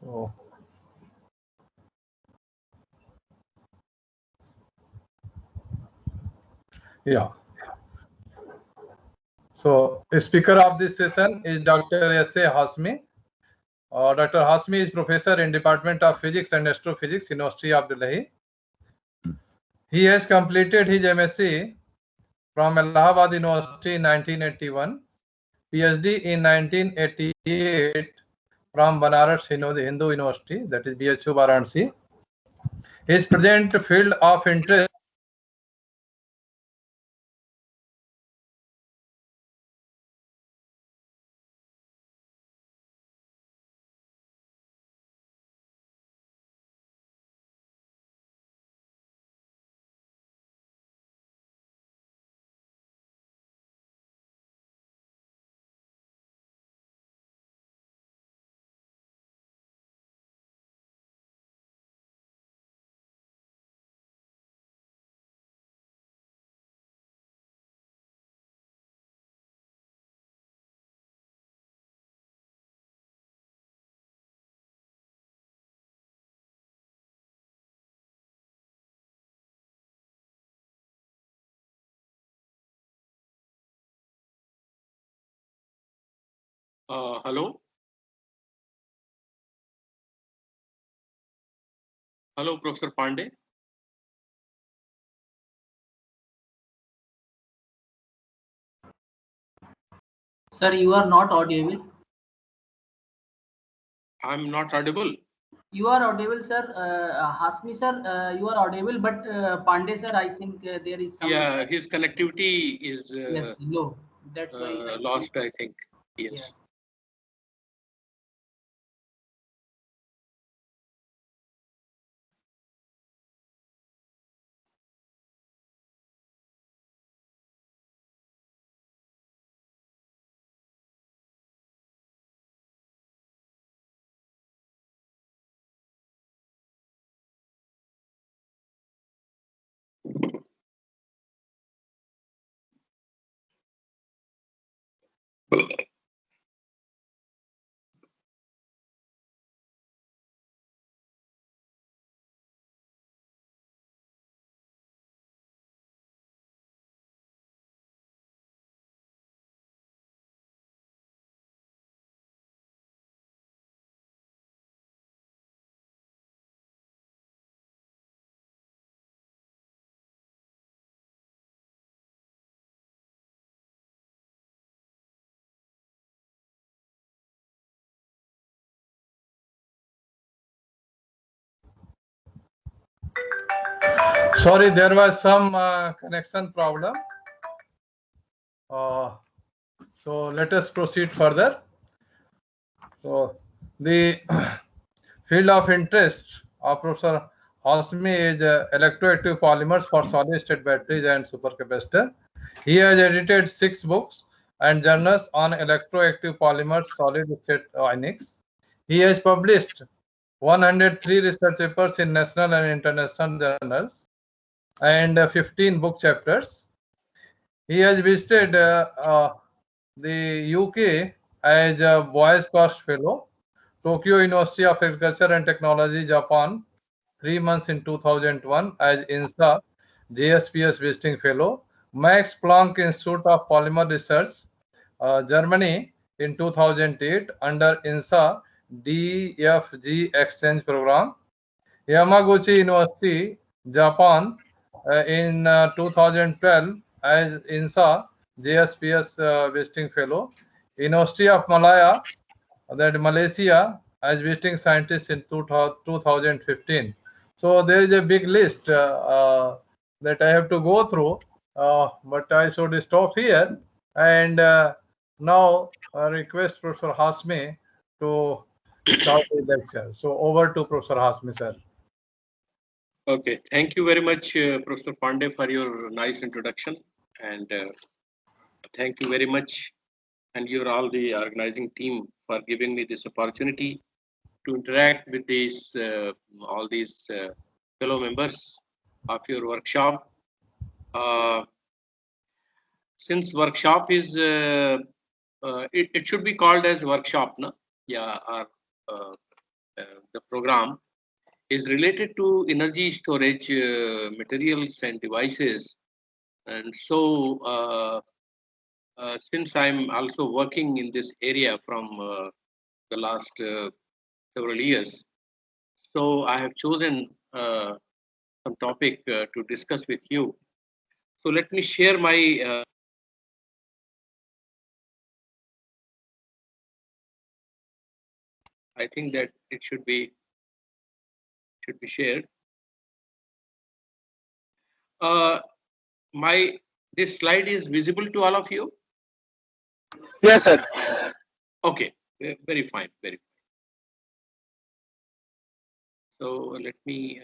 Oh. Yeah. So, the speaker of this session is Dr. S.A. Hashmi. Dr. Hashmi is professor in Department of Physics and Astrophysics, University of Delhi. He has completed his MSc from Allahabad University in 1981, PhD in 1988 from Banaras Hindu University, that is BHU Varanasi. His present field of interest Hello. Hello, Professor Pandey. Sir, you are not audible. I'm not audible. You are audible, sir. Hashmi, sir, you are audible, but Pandey, sir, I think there is some. Yeah, his connectivity is yes, low. That's why lost, I think. Yes. Yeah. Sorry, there was some connection problem. So let us proceed further. So the field of interest of Professor Hashmi is electroactive polymers for solid-state batteries and supercapacitor. He has edited 6 books and journals on electroactive polymers, solid-state ionics. He has published 103 research papers in national and international journals and 15 book chapters. He has visited the UK as a Boys Cost Fellow, Tokyo University of Agriculture and Technology, Japan, 3 months in 2001 as INSA JSPS Visiting Fellow, Max Planck Institute of Polymer Research, Germany in 2008 under INSA DFG Exchange Program, Yamaguchi University, Japan in 2012 as INSA JSPS Visiting Fellow, University of Malaya, that Malaysia, as visiting scientist in 2015. So there is a big list that I have to go through, but I should stop here and now request Professor Hashmi to start the lecture. So over to Professor Hashmi, sir. Okay, thank you very much, Professor Pandey, for your nice introduction, and thank you very much, and your all the organizing team for giving me this opportunity to interact with these all these fellow members of your workshop. Since workshop is it should be called as workshop, no? Yeah, or the program is related to energy storage materials and devices. And so, since I'm also working in this area from the last several years, so I have chosen some topic to discuss with you. So let me share my I think that it should be shared. My this slide is visible to all of you. Yes, sir. Okay, very fine, very fine. So let me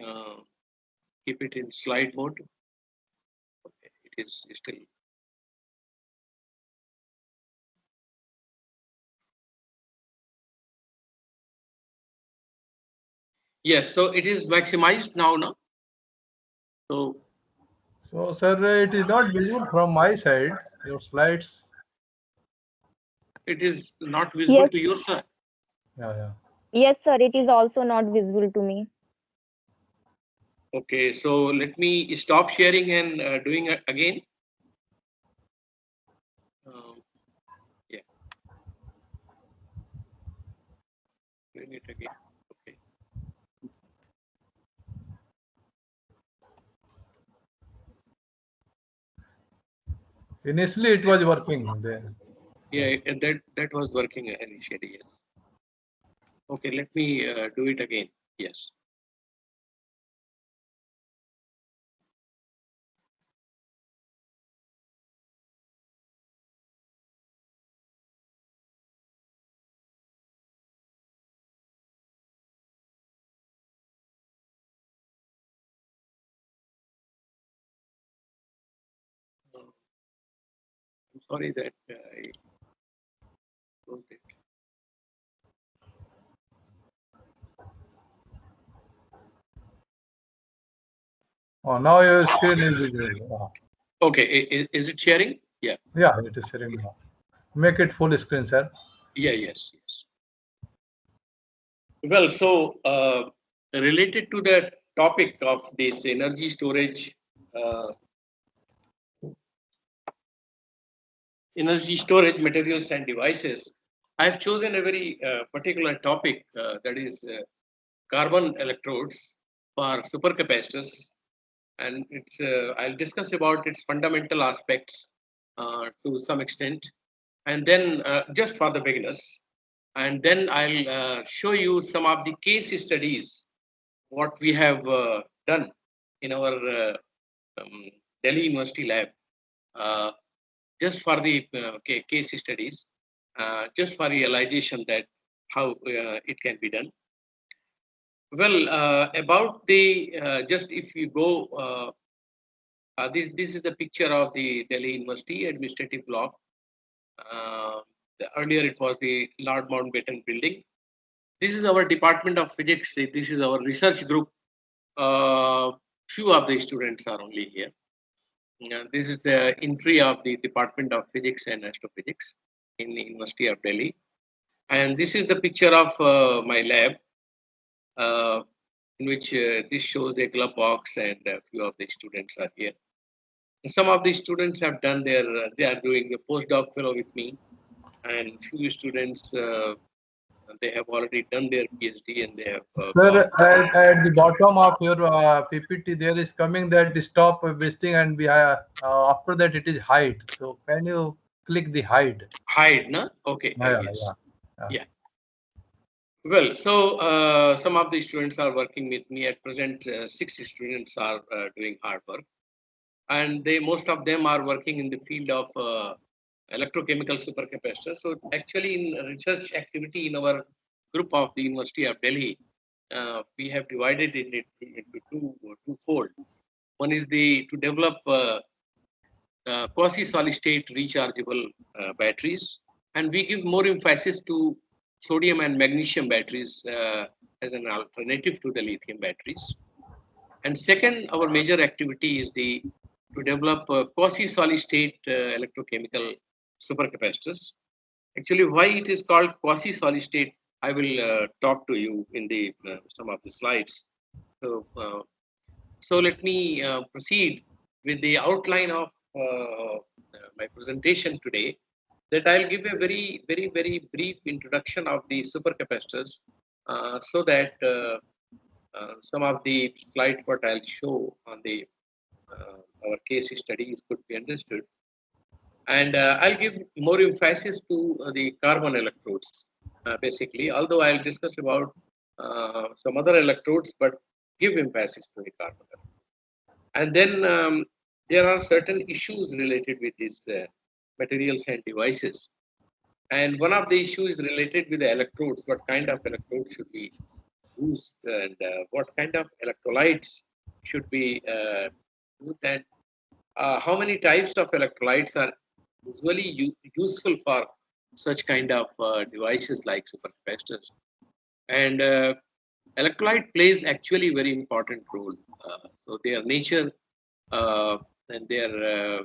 keep it in slide mode. Okay, it is still. Yes, so it is maximized now, no? So, sir, it is not visible from my side. Your slides. It is not visible Yes. to your side. Yeah. Yes, sir. It is also not visible to me. Okay, so let me stop sharing and doing it again. Yeah, doing it again. Okay. Initially, it was working then. Yeah, that was working initially. Yes. Okay, let me do it again. Yes. I'm sorry that I closed it. Oh, now your screen is visible. Okay, is it sharing? Yeah. Yeah, it is sharing now. Make it full screen, sir. Yeah, yes. Well, so related to the topic of this energy storage, materials and devices, I've chosen a very particular topic that is carbon electrodes for supercapacitors, and it's I'll discuss about its fundamental aspects to some extent, and then just for the beginners, and then I'll show you some of the case studies what we have done in our Delhi University lab, just for the case studies, just for realization that how it can be done. Well, about the just if you go, this is the picture of the Delhi University administrative block. Earlier it was the Lord Mountbatten building. This is our Department of Physics. This is our research group. Few of the students are only here. This is the entry of the Department of Physics and Astrophysics in the University of Delhi. And this is the picture of my lab, in which this shows a glove box and a few of the students are here. Some of the students have done their, they are doing a postdoc fellow with me, and few students, they have already done their PhD and they have. Sir, at the bottom of your PPT, there is coming that the stop wasting and after that it is hide. So can you click the hide? Hide, no? Okay. Yes. Yeah. Well, so some of the students are working with me at present. 6 students are doing hard work, and most of them are working in the field of electrochemical supercapacitors. So actually, in research activity in our group of the University of Delhi, we have divided it into twofold. One is to develop quasi-solid state rechargeable batteries, and we give more emphasis to sodium and magnesium batteries as an alternative to the lithium batteries. And second, our major activity is to develop quasi-solid state electrochemical supercapacitors. Actually, why it is called quasi-solid state I will talk to you in the some of the slides. So let me proceed with the outline of my presentation today. That I'll give a very brief introduction of the supercapacitors, so that some of the slides what I'll show on the our case studies could be understood. And I'll give more emphasis to the carbon electrodes, basically, although I'll discuss about some other electrodes, but give emphasis to the carbon. And then there are certain issues related with these materials and devices. And one of the issues is related with the electrodes. What kind of electrodes should be used, and what kind of electrolytes should be used, and how many types of electrolytes are usually useful for such kind of devices like supercapacitors. And electrolyte plays actually very important role. So their nature and their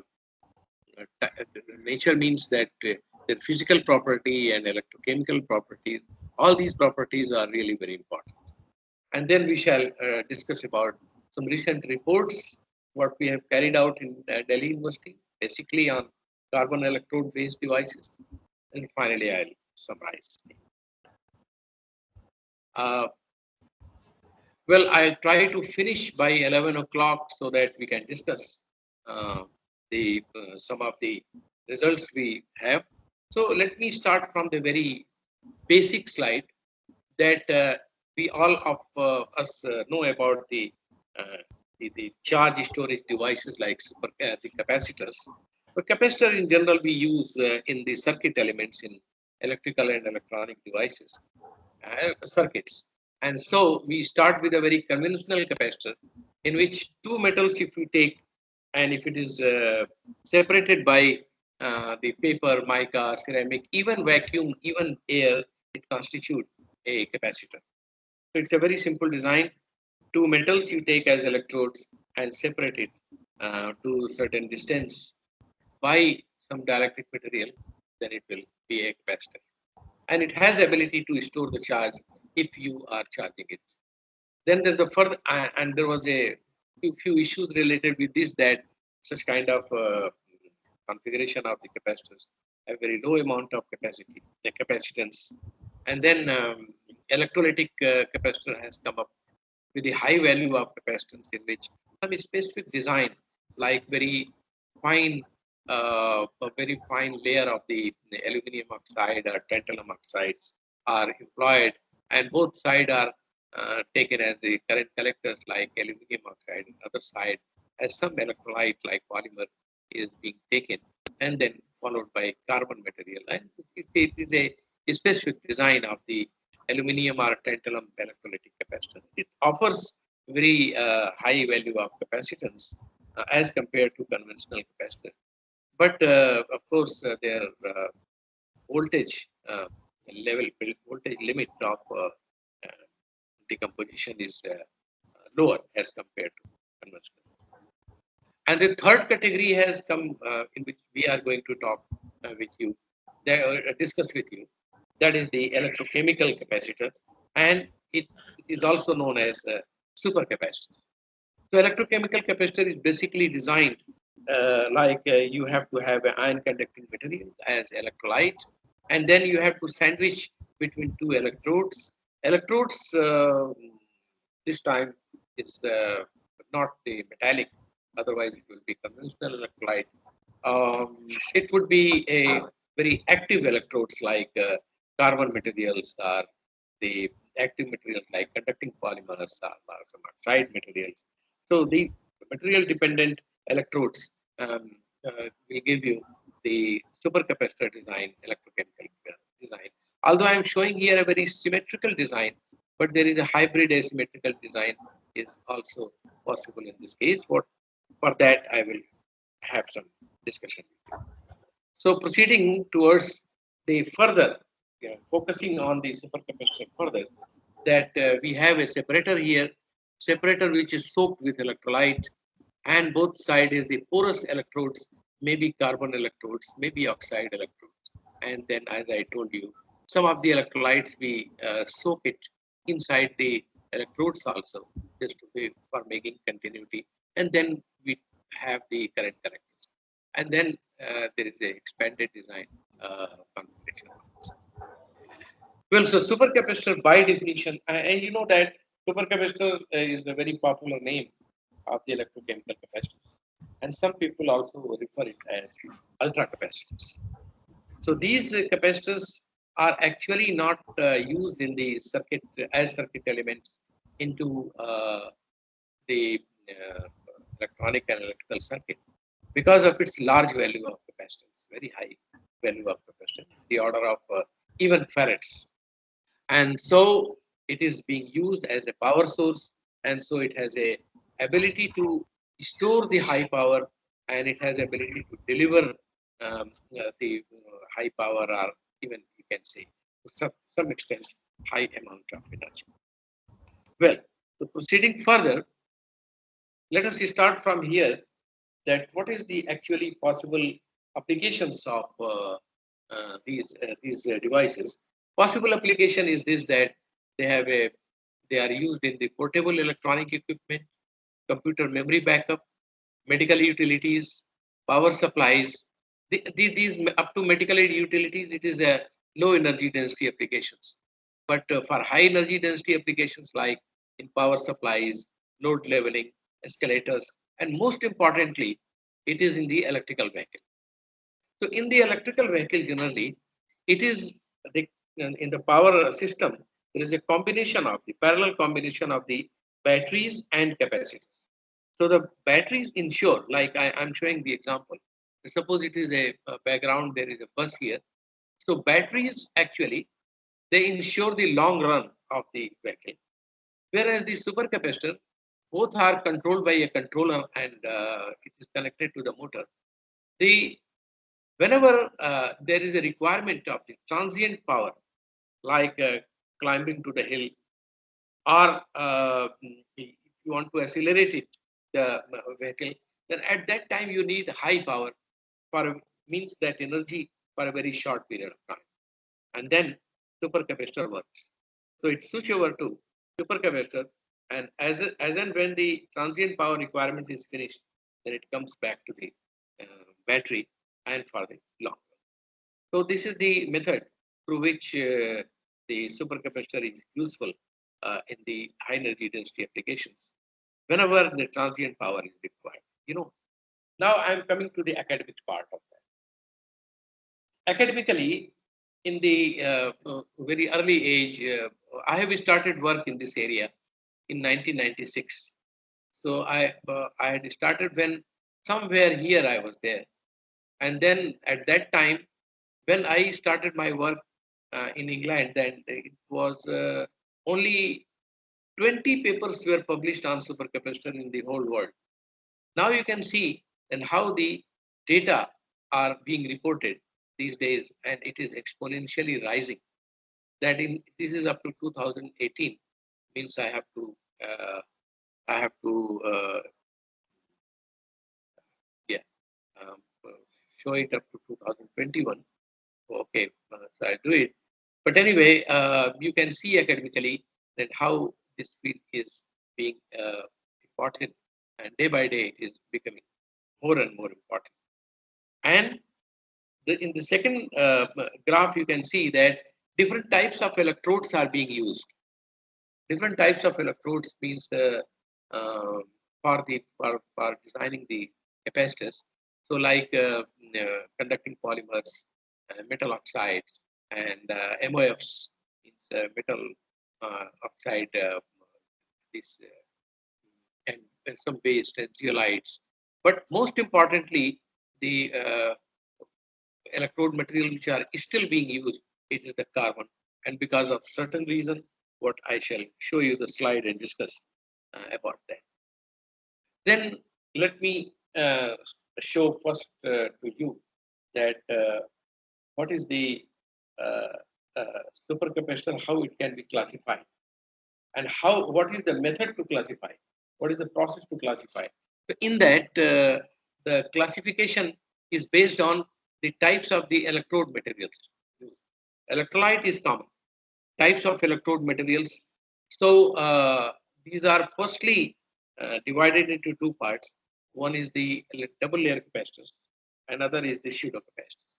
nature means that their physical property and electrochemical properties, all these properties are really very important. And then we shall discuss about some recent reports, what we have carried out in Delhi University, basically on carbon electrode based devices. And finally, I'll summarize. Well, I'll try to finish by 11 o'clock so that we can discuss some of the results we have. So let me start from the very basic slide that we all of us know about the charge storage devices like the capacitors. But capacitor in general we use in the circuit elements in electrical and electronic devices, circuits. And so we start with a very conventional capacitor in which two metals if we take, and if it is separated by the paper, mica, ceramic, even vacuum, even air, it constitutes a capacitor. So it's a very simple design. Two metals you take as electrodes and separate it to certain distance by some dielectric material, then it will be a capacitor. And it has ability to store the charge if you are charging it. Then there's the further, and there was a few issues related with this, that such kind of configuration of the capacitors have very low amount of capacity, the capacitance. And then electrolytic capacitor has come up with the high value of capacitance, in which some specific design, like a very fine layer of the aluminum oxide or tantalum oxides are employed, and both sides are taken as the current collectors like aluminum oxide, and other side as some electrolyte like polymer is being taken, and then followed by carbon material. And it is a specific design of the aluminum or tantalum electrolytic capacitor. It offers very high value of capacitance as compared to conventional capacitor. But of course, their voltage voltage limit of decomposition is lower as compared to conventional. And the third category has come, in which we are going to talk with you, discuss with you. That is the electrochemical capacitor, and it is also known as supercapacitor. So electrochemical capacitor is basically designed like you have to have an ion conducting material as electrolyte, and then you have to sandwich between two electrodes. Electrodes this time is not the metallic, otherwise it will be conventional electrolyte. It would be a very active electrodes like carbon materials, or the active materials like conducting polymers, or some oxide materials. So the material dependent electrodes will give you the supercapacitor design, electrochemical design. Although I am showing here a very symmetrical design, but there is a hybrid asymmetrical design is also possible in this case. For that, I will have some discussion. So proceeding towards the further, focusing on the supercapacitor further, that we have a separator here, separator which is soaked with electrolyte, and both sides is the porous electrodes, maybe carbon electrodes, maybe oxide electrodes. And then, as I told you, some of the electrolytes we soak it inside the electrodes also, just to for making continuity, and then we have the current connectors, and then there is a expanded design configuration. Well, so supercapacitor by definition, and you know that supercapacitor is a very popular name of the electrochemical capacitors, and some people also refer it as ultra capacitors. So these capacitors are actually not used in the circuit as circuit elements into the electronic and electrical circuit because of its large value of capacitance, very high value of capacitance, the order of even farads. And so it is being used as a power source, and so it has a ability to store the high power, and it has ability to deliver the high power, or even you can say to some extent high amount of energy. Well, so proceeding further, let us start from here, that what is the actually possible applications of these devices. Possible application is this, that they are used in the portable electronic equipment, computer memory backup, medical utilities, power supplies. These up to medical utilities, it is a low energy density applications. But for high energy density applications like in power supplies, load leveling, escalators, and most importantly, it is in the electrical vehicle. So in the electrical vehicle, generally, it is in the power system, there is a combination of the parallel combination of the batteries and capacitors. So the batteries ensure, like I'm showing the example. Suppose it is a background, there is a bus here. So batteries actually, they ensure the long run of the vehicle. Whereas the supercapacitor, both are controlled by a controller, and it is connected to the motor. Whenever there is a requirement of the transient power, like climbing to the hill, or if you want to accelerate it, the vehicle, then at that time you need high power for means that energy for a very short period of time, and then supercapacitor works. So it switch over to supercapacitor, and as and when the transient power requirement is finished, then it comes back to the battery and for the long run. So this is the method through which the supercapacitor is useful in the high energy density applications whenever the transient power is required. Now I'm coming to the academic part of that. Academically, in the very early age, I have started work in this area in 1996. So I had started when somewhere here I was there, and then at that time when I started my work in England, then it was only 20 papers were published on supercapacitor in the whole world. Now you can see and how the data are being reported these days, and it is exponentially rising. That this is up to 2018, means I have to show it up to 2021. Okay, so I do it. But anyway, you can see academically that how this field is being important, and day by day it is becoming more and more important. And in the second graph, you can see that different types of electrodes are being used. Different types of electrodes means for designing the capacitors. So like conducting polymers, metal oxides, and MOFs, means metal oxide, this and some waste and zeolites. But most importantly, the electrode material which are still being used, it is the carbon. And because of certain reason, what I shall show you the slide and discuss about that. Then let me show first to you that what is the supercapacitor, how it can be classified, and what is the method to classify, what is the process to classify. So in that, the classification is based on the types of the electrode materials. electrolyte is common. Types of electrode materials. So these are firstly divided into two parts. One is the double layer capacitors, another is the pseudo capacitors.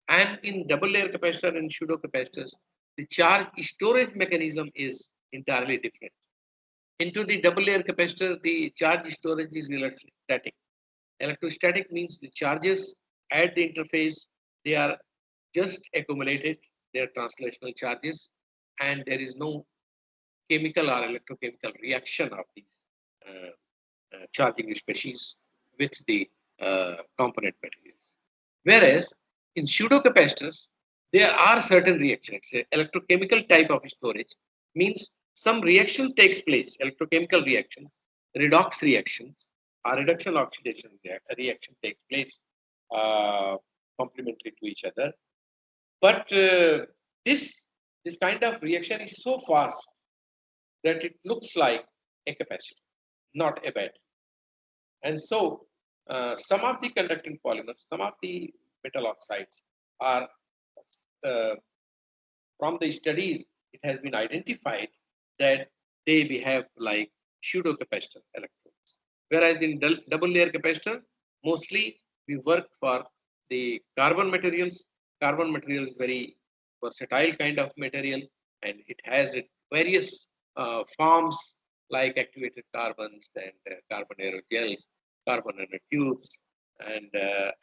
And in double layer capacitor and pseudo capacitors, the charge storage mechanism is entirely different. Into the double layer capacitor, the charge storage is electrostatic. Electrostatic means the charges at the interface, they are just accumulated, they are translational charges, and there is no chemical or electrochemical reaction of these charging species with the component materials. Whereas in pseudocapacitors, there are certain reactions. Electrochemical type of storage means some reaction takes place, electrochemical reaction, redox reactions, or reduction oxidation reaction takes place complementary to each other. But this kind of reaction is so fast that it looks like a capacitor, not a battery. And so some of the conducting polymers, some of the metal oxides are, from the studies, it has been identified that they behave like pseudo-capacitor electrodes. Whereas in double layer capacitor, mostly we work for the carbon materials. Carbon material is very versatile kind of material, and it has various forms like activated carbons and carbon aerogels, carbon nanotubes, and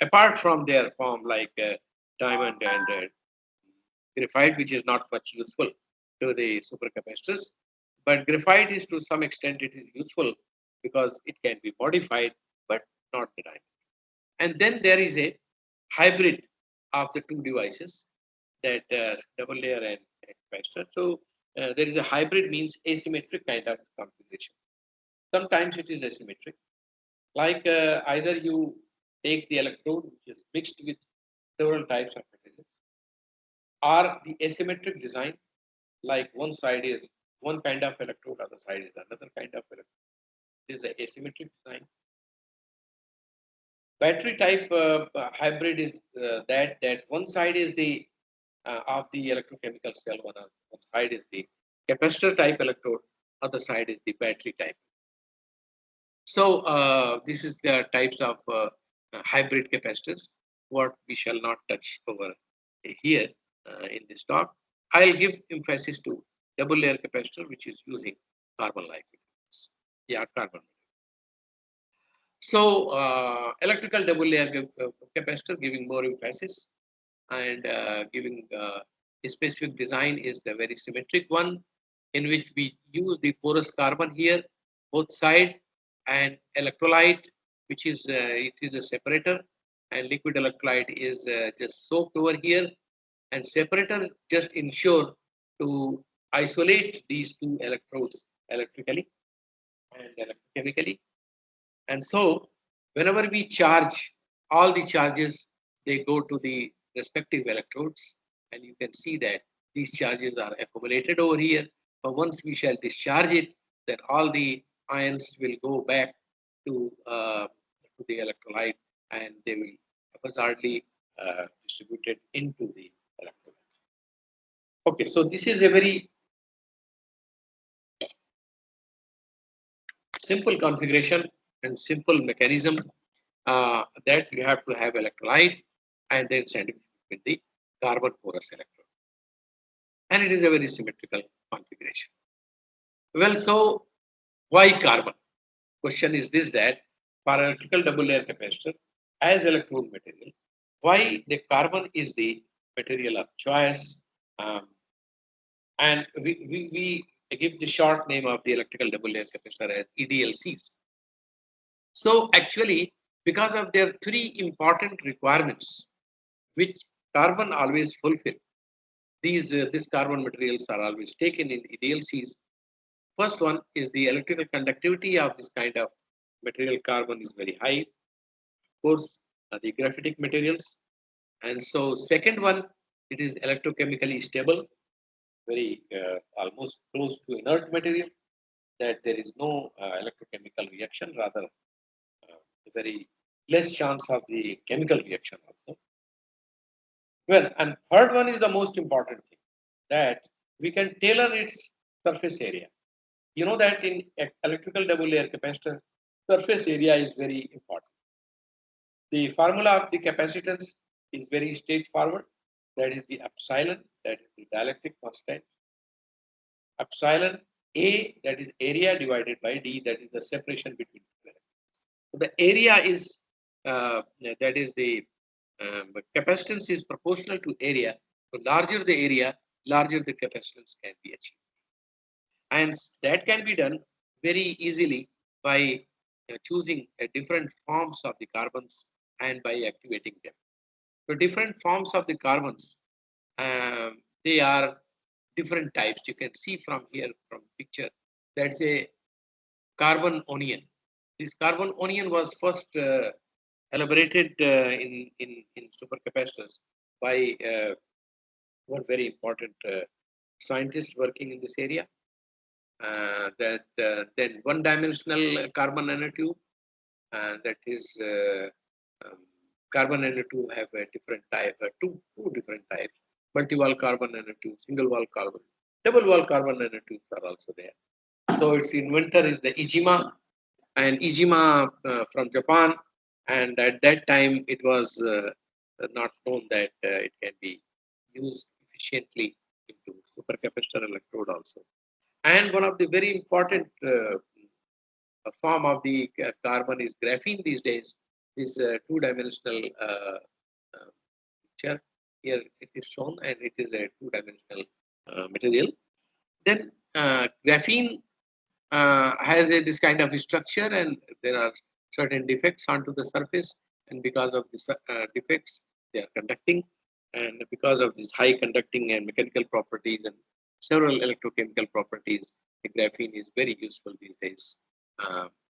apart from their form like diamond and graphite, which is not much useful to the supercapacitors, but graphite is to some extent it is useful because it can be modified, but not the diamond. And then there is a hybrid of the two devices, that double layer and capacitor. So there is a hybrid, means asymmetric kind of configuration. Sometimes it is asymmetric, like either you take the electrode which is mixed with several types of materials, or the asymmetric design, like one side is one kind of electrode, other side is another kind of electrode. This is the asymmetric design. Battery type hybrid is that one side is the of the electrochemical cell, one side is the capacitor type electrode, other side is the battery type. So this is the types of hybrid capacitors, what we shall not touch over here in this talk. I'll give emphasis to double layer capacitor, which is using carbon-like materials. Yeah, carbon. So electrical double layer capacitor, giving more emphasis and giving a specific design, is the very symmetric one, in which we use the porous carbon here, both side, and electrolyte, which is it is a separator, and liquid electrolyte is just soaked over here, and separator just ensure to isolate these two electrodes electrically and electrochemically. And so whenever we charge, all the charges, they go to the respective electrodes, and you can see that these charges are accumulated over here. But once we shall discharge it, then all the ions will go back to the electrolyte, and they will haphazardly distributed into the electrolyte. Okay, so this is a very simple configuration and simple mechanism that you have to have electrolyte and then send it with the carbon porous electrode. And it is a very symmetrical configuration. Well, so why carbon? Question is this, that for electrical double layer capacitor as electrode material, why the carbon is the material of choice? And we give the short name of the electrical double layer capacitor as EDLCs. So actually, because of their three important requirements, which carbon always fulfill, these carbon materials are always taken in EDLCs. First one is the electrical conductivity of this kind of material. Carbon is very high. Of course, the graphitic materials. And so second one, it is electrochemically stable, very almost close to inert material, that there is no electrochemical reaction, rather very less chance of the chemical reaction also. Well, and third one is the most important thing, that we can tailor its surface area. You know that in electrical double layer capacitor, surface area is very important. The formula of the capacitance is very straightforward. That is the epsilon, that is the dielectric constant. Epsilon A, that is area, divided by D, that is the separation between two elements. So the area is, that is the capacitance is proportional to area. So larger the area, larger the capacitance can be achieved. And that can be done very easily by choosing different forms of the carbons and by activating them. So different forms of the carbons, they are different types. You can see from here, from picture, that's a carbon onion. This carbon onion was first elaborated in supercapacitors by one very important scientist working in this area. Then one-dimensional carbon nanotube, that is carbon nanotube have a different type, two different types: multi-wall carbon nanotube, single-wall carbon, double-wall carbon nanotubes are also there. So its inventor is the Ijima, and Ijima from Japan, and at that time it was not known that it can be used efficiently into supercapacitor electrode also. And one of the very important form of the carbon is graphene these days. This two-dimensional picture here it is shown, and it is a two-dimensional material. Then graphene has this kind of structure, and there are certain defects onto the surface, and because of these defects, they are conducting, and because of these high conducting and mechanical properties and several electrochemical properties, the graphene is very useful these days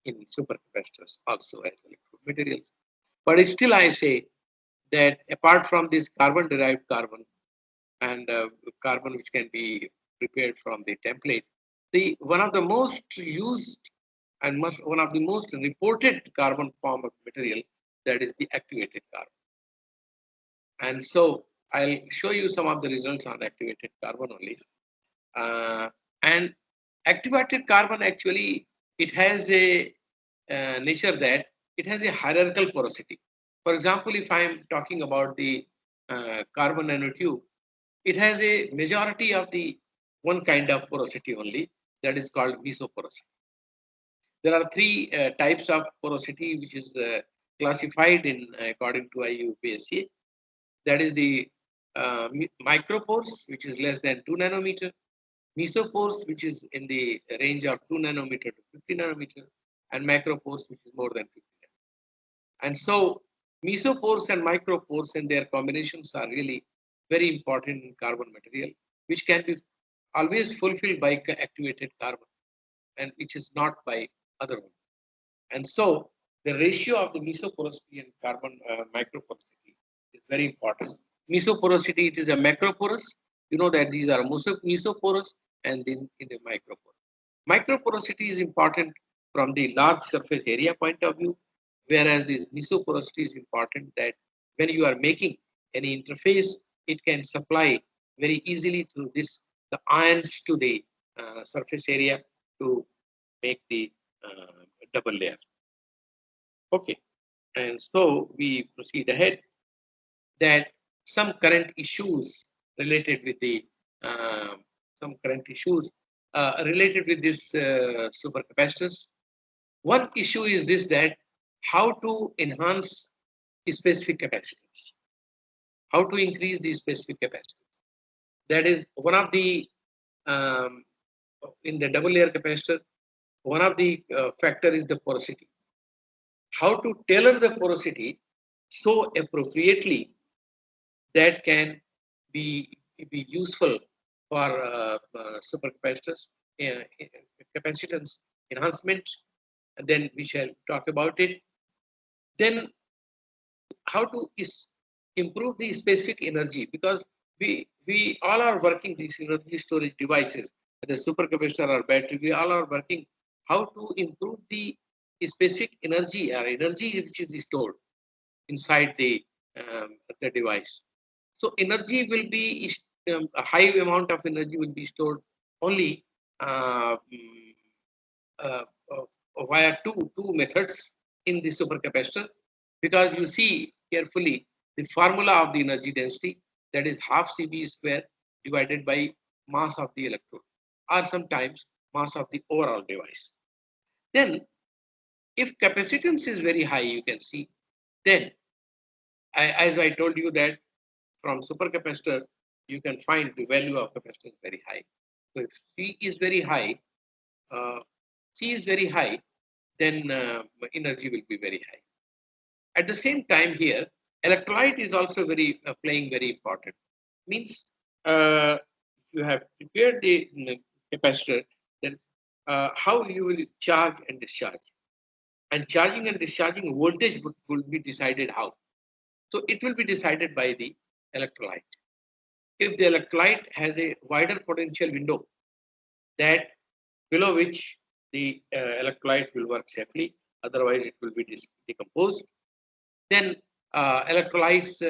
in supercapacitors also as electrode materials. But still, I say that apart from this carbon-derived carbon and carbon which can be prepared from the template, the one of the most used and one of the most reported carbon form of material, that is the activated carbon. And so I'll show you some of the results on activated carbon only. And activated carbon, actually, it has a nature that it has a hierarchical porosity. For example, if I'm talking about the carbon nanotube, it has a majority of the one kind of porosity only, that is called mesoporosity. There are three types of porosity which is classified in according to IUPAC. That is the micropores, which is less than 2 nanometer, mesopores, which is in the range of 2 nanometer to 50 nanometer, and macropores, which is more than 50 nanometer. And so mesopores and micropores and their combinations are really very important in carbon material, which can be always fulfilled by activated carbon, and which is not by other one. And so the ratio of the mesoporosity and carbon microporosity is very important. Mesoporosity, it is a macroporous. You know that these are mesoporous and then in the microporous. Microporosity is important from the large surface area point of view, whereas the mesoporosity is important that when you are making any interface, it can supply very easily through this the ions to the surface area to make the double layer. Okay, and so we proceed ahead that some current issues related with the related with this supercapacitors. One issue is this, that how to enhance specific capacitance, how to increase the specific capacitance. That is one of the in the double layer capacitor, one of the factor is the porosity. How to tailor the porosity so appropriately that can be useful for supercapacitors, capacitance enhancement, and then we shall talk about it. Then how to improve the specific energy, because we all are working these energy storage devices, the supercapacitor or battery, we all are working how to improve the specific energy or energy which is stored inside the device. So energy will be, a high amount of energy will be stored only uh, via two methods in the supercapacitor, because you see carefully the formula of the energy density, that is half CV square divided by mass of the electrode, or sometimes mass of the overall device. Then if capacitance is very high, you can see, then as I told you that from supercapacitor you can find the value of capacitance very high. So if C is very high, uh, C is very high, then energy will be very high. At the same time here, electrolyte is also very playing very important. Means you have prepared the capacitor, then how you will charge and discharge. And charging and discharging voltage will be decided how. So it will be decided by the electrolyte. If the electrolyte has a wider potential window, that below which the electrolyte will work safely, otherwise it will be decomposed, then electrolytes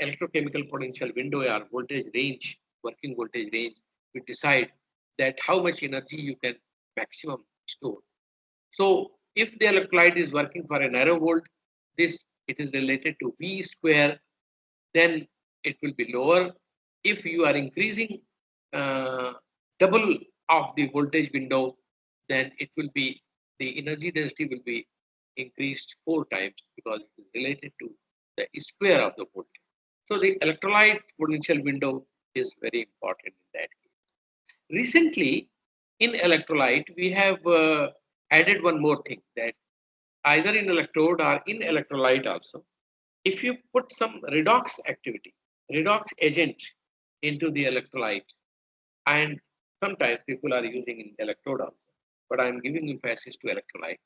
electrochemical potential window or voltage range, working voltage range, will decide that how much energy you can maximum store. So if the electrolyte is working for a narrow volt, this it is related to V square, then it will be lower. If you are increasing double of the voltage window, then it will be, the energy density will be increased 4 times, because it is related to the square of the voltage. So the electrolyte potential window is very important in that case. Recently, in electrolyte, we have added one more thing, that either in electrode or in electrolyte also, if you put some redox activity, redox agent into the electrolyte, and sometimes people are using in electrode also, but I am giving emphasis to electrolyte.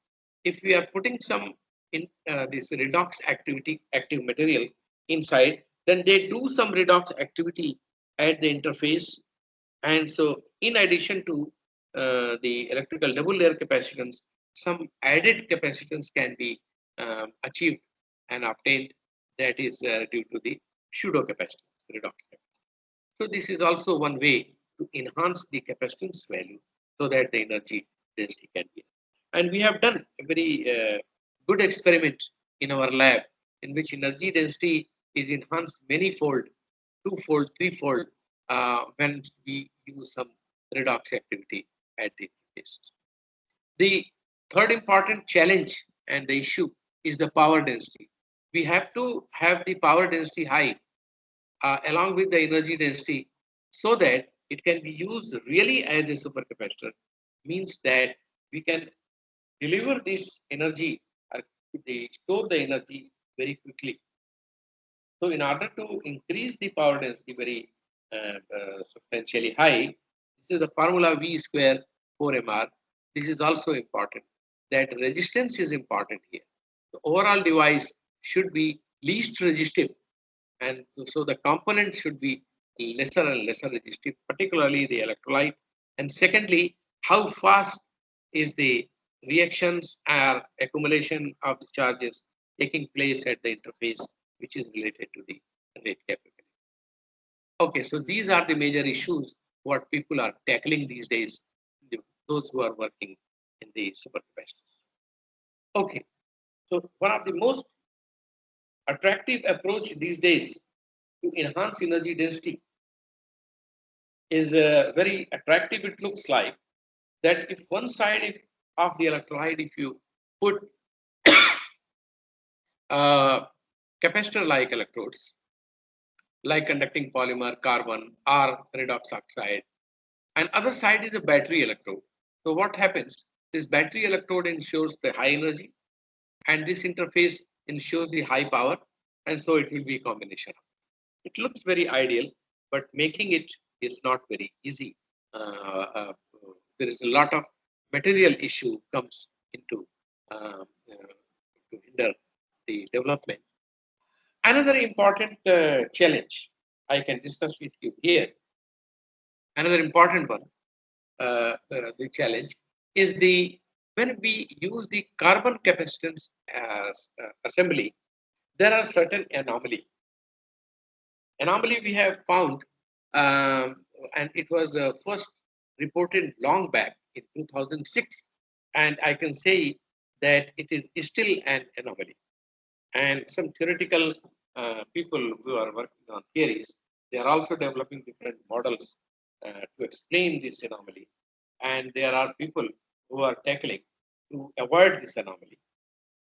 If we are putting some in this redox activity, active material inside, then they do some redox activity at the interface. And so in addition to the electrical double layer capacitance, some added capacitance can be achieved and obtained, that is due to the pseudo capacitance redox. So this is also one way to enhance the capacitance value, so that the energy density can be. And we have done a very good experiment in our lab, in which energy density is enhanced many-fold, two-fold, three-fold, when we use some redox activity at the interfaces. The third important challenge and the issue is the power density. We have to have the power density high along with the energy density, so that it can be used really as a supercapacitor. Means that we can deliver this energy, or store the energy very quickly. So in order to increase the power density very substantially high, this is the formula V square 4mR. This is also important. That resistance is important here. The overall device should be least resistive, and so the component should be lesser and lesser resistive, particularly the electrolyte. And secondly, how fast is the reactions or accumulation of the charges taking place at the interface, which is related to the rate capability. Okay, so these are the major issues what people are tackling these days, those who are working in the supercapacitors. Okay, so one of the most attractive approach these days to enhance energy density is very attractive. It looks like that if one side of the electrolyte, if you put capacitor like electrodes, like conducting polymer, carbon, or redox oxide, and other side is a battery electrode. So what happens? This battery electrode ensures the high energy, and this interface ensures the high power, and so it will be a combination. It looks very ideal, but making it is not very easy. There is a lot of material issue comes into to hinder the development. Another important challenge I can discuss with you here, another important one, the challenge is the, when we use the carbon capacitance as assembly, there are certain anomalies. anomaly we have found, and it was first reported long back in 2006, and I can say that it is still an anomaly. And some theoretical people who are working on theories, they are also developing different models to explain this anomaly. And there are people who are tackling to avoid this anomaly.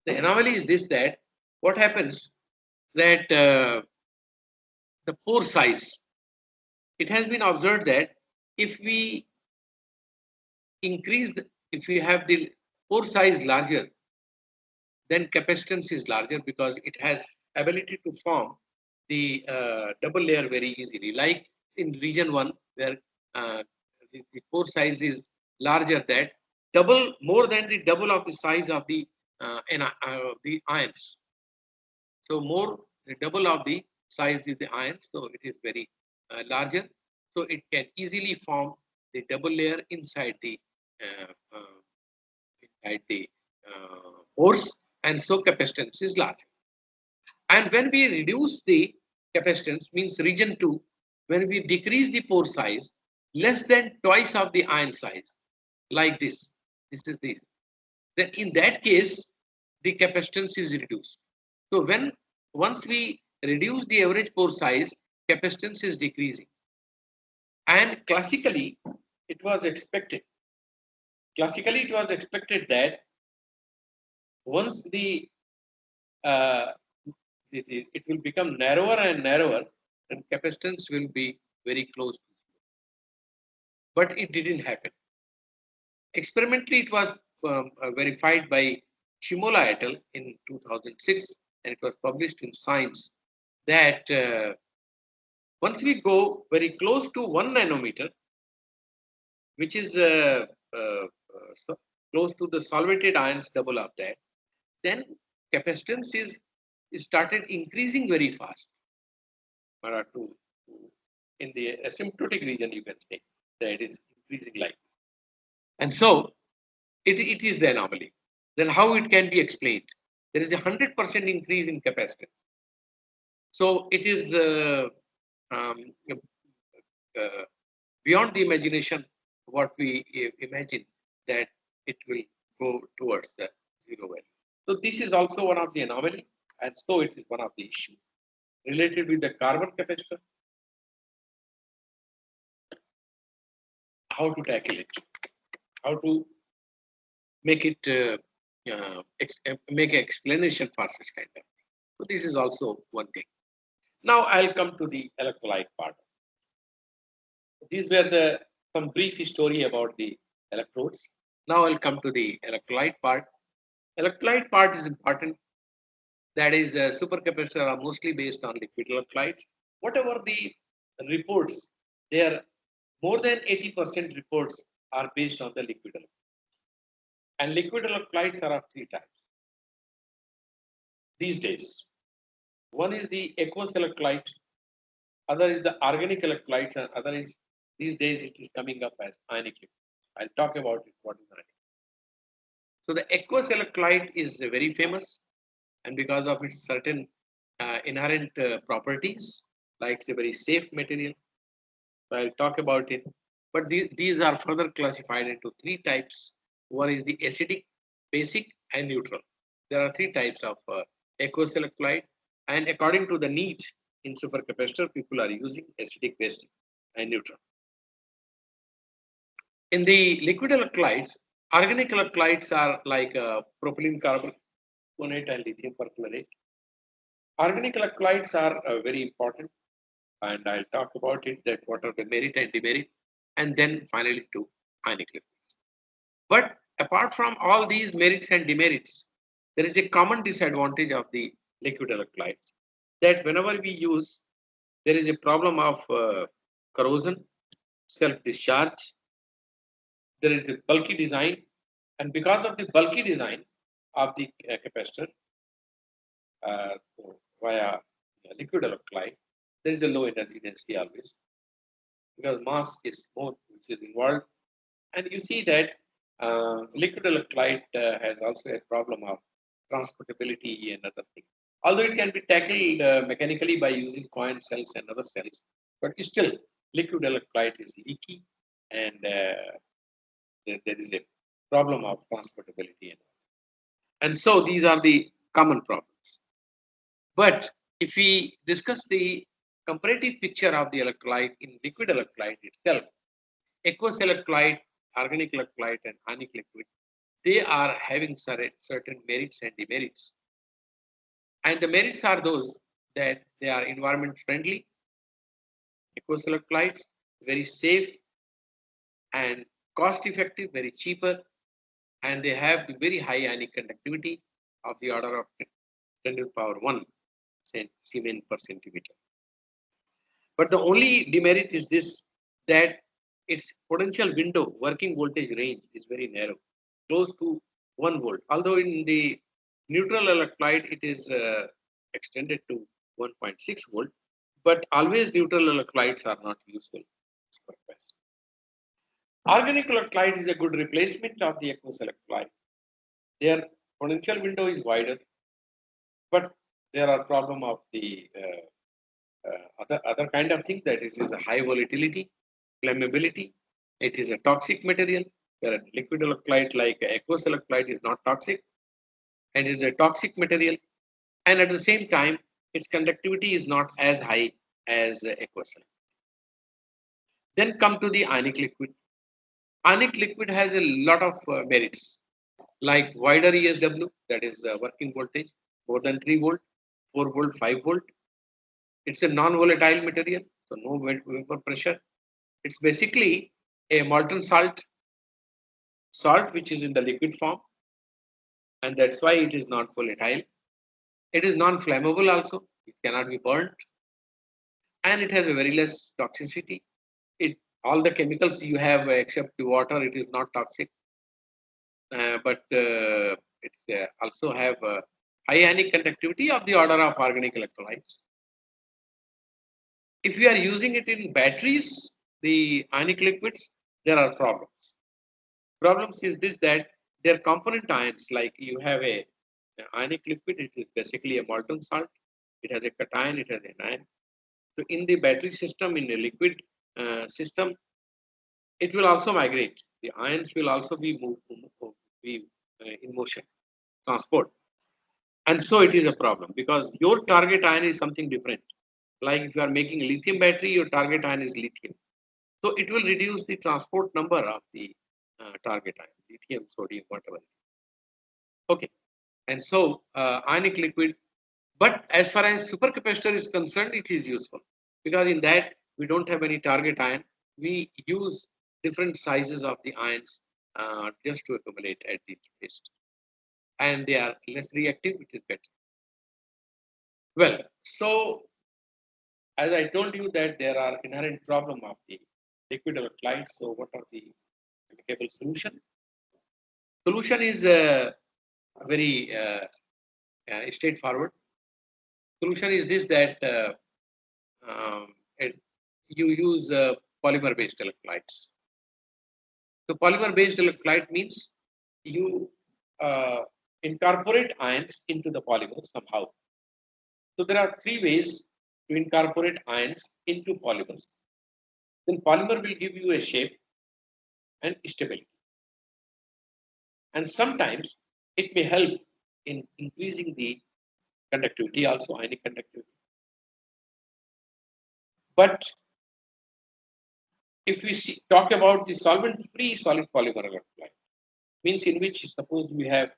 The anomaly is this, that what happens that the pore size, it has been observed that if we increase, if we have the pore size larger, then capacitance is larger because it has ability to form the double layer very easily. Like in region 1, where the pore size is larger, that double, more than the double of the size of the ions. So more, the double of the size is the ion, so it is very larger. So it can easily form the double layer inside the pores, and so capacitance is large. And when we reduce the capacitance, means region 2, when we decrease the pore size less than twice of the ion size, like this is this, then in that case the capacitance is reduced. So when once we reduce the average pore size, capacitance is decreasing. And classically it was expected that once uh, it will become narrower and narrower, and capacitance will be very close to zero. But it didn't happen. Experimentally, it was verified by Shimola et al. In 2006, and it was published in Science, that once we go very close to 1 nanometer, which is so close to the solvated ions double of that, then capacitance is started increasing very fast. In the asymptotic region, you can say that it is increasing like this. And so it is the anomaly. Then how it can be explained? There is a 100% increase in capacitance. So it is um, uh, beyond the imagination what we imagine that it will go towards the zero value. So this is also one of the anomaly, and so it is one of the issue related with the carbon capacitor. How to tackle it? How to make it make an explanation for such kind of thing. So this is also one thing. Now I'll come to the electrolyte part. These were the some brief story about the electrodes. Now I'll come to the electrolyte part. Electrolyte part is important. That is, supercapacitors are mostly based on liquid electrolytes. Whatever the reports, they are more than 80% reports are based on the liquid electrolytes. And liquid electrolytes are of 3 types these days. One is the aqueous electrolyte, other is the organic electrolytes, and other is these days it is coming up as ionic liquid. I'll talk about it. What is ionic? So the aqueous electrolyte is very famous, and because of its certain inherent properties, like it's a very safe material. So I'll talk about it. But these are further classified into 3 types. One is the acidic, basic, and neutral. There are 3 types of aqueous electrolyte, and according to the need in supercapacitor, people are using acidic, basic, and neutral. In the liquid electrolytes, organic electrolytes are like propylene carbonate and lithium perchlorate. Organic electrolytes are very important, and I'll talk about it, that what are the merit and demerit, and then finally to ionic liquids. But apart from all these merits and demerits, there is a common disadvantage of the liquid electrolytes, that whenever we use, there is a problem of corrosion, self-discharge, there is a bulky design, and because of the bulky design of the capacitor uh, via liquid electrolyte, there is a low energy density always, because mass is more which is involved. And you see that liquid electrolyte has also a problem of transportability and other things. Although it can be tackled mechanically by using coin cells and other cells, but still liquid electrolyte is leaky, and there is a problem of transportability. And so these are the common problems. But if we discuss the comparative picture of the electrolyte in liquid electrolyte itself, aqueous electrolyte, organic electrolyte, and ionic liquid, they are having certain merits and demerits. And the merits are those that they are environment friendly, aqueous electrolytes, very safe and cost effective, very cheaper, and they have the very high ionic conductivity of the order of 10 to the power 1 Siemens per centimeter. But the only demerit is this, that its potential window, working voltage range is very narrow, close to 1 volt. Although in the neutral electrolyte, it is extended to 1.6 volt, but always neutral electrolytes are not useful. Organic electrolyte is a good replacement of the aqueous electrolyte. Their potential window is wider, but there are problem of the other kind of thing, that it is a high volatility, flammability. It is a toxic material, where a liquid electrolyte like aqueous electrolyte is not toxic, and is a toxic material. And at the same time, its conductivity is not as high as aqueous electrolyte. Then come to the ionic liquid. Ionic liquid has a lot of merits, like wider ESW, that is working voltage, more than 3 volt, 4 volt, 5 volt. It's a non-volatile material, so no vapor pressure. It's basically a molten salt which is in the liquid form, and that's why it is not volatile. It is non-flammable also, it cannot be burnt, and it has a very less toxicity. All the chemicals you have except the water, it is not toxic, but it also have high ionic conductivity of the order of organic electrolytes. If you are using it in batteries, the ionic liquids, there are problems. Problems is this, that their component ions, like you have a ionic liquid, it is basically a molten salt. It has a cation, it has an ion. So in the battery system, in a liquid system, it will also migrate. The ions will also be in motion, transport. And so it is a problem, because your target ion is something different. Like if you are making a lithium battery, your target ion is lithium. So it will reduce the transport number of the target ion, lithium, sodium, whatever. Okay. And so ionic liquid, but as far as supercapacitor is concerned, it is useful, because in that we don't have any target ion. We use different sizes of the ions just to accumulate at the interface, and they are less reactive, which is better. Well, so as I told you that there are inherent problem of the liquid electrolytes. So what are the applicable solution? Solution is very straightforward. Solution is this, that you use polymer-based electrolytes. So polymer-based electrolyte means you incorporate ions into the polymer somehow. So there are 3 ways to incorporate ions into polymers. Then polymer will give you a shape and stability. And sometimes it may help in increasing the conductivity, also ionic conductivity. But if we talk about the solvent-free solid polymer electrolyte, means in which suppose we have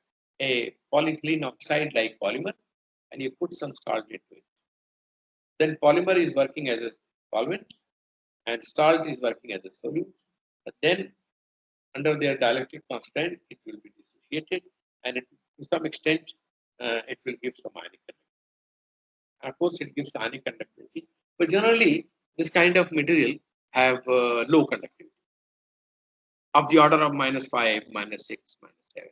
a polyethylene oxide like polymer and you put some salt into it. Then polymer is working as a solvent and salt is working as a solute. But then under their dielectric constant, it will be dissociated, and to some extent it will give some ionic conductivity. Of course, it gives ionic conductivity, but generally this kind of material have low conductivity of the order of -5, -6, -7.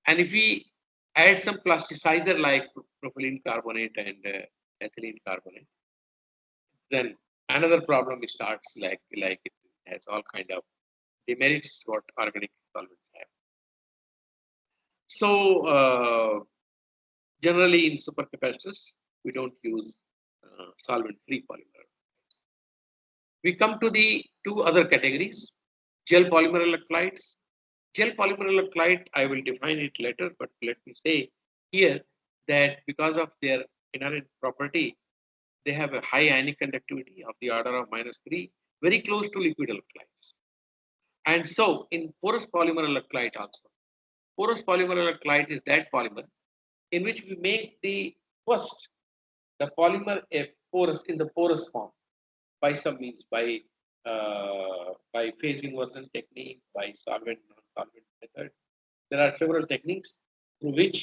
And if we add some plasticizer like propylene carbonate and ethylene carbonate, then another problem starts, like it has all kind of demerits what organic solvents have. So Generally, in supercapacitors, we don't use solvent-free polymer. We come to the two other categories, gel polymer electrolytes. Gel polymer electrolyte, I will define it later, but let me say here that because of their inherent property, they have a high ionic conductivity of the order of -3, very close to liquid electrolytes. And so in porous polymer electrolyte also, porous polymer electrolyte is that polymer in which we make the polymer a porous in the porous form by some means, by phase inversion technique, by solvent non-solvent method. There are several techniques through which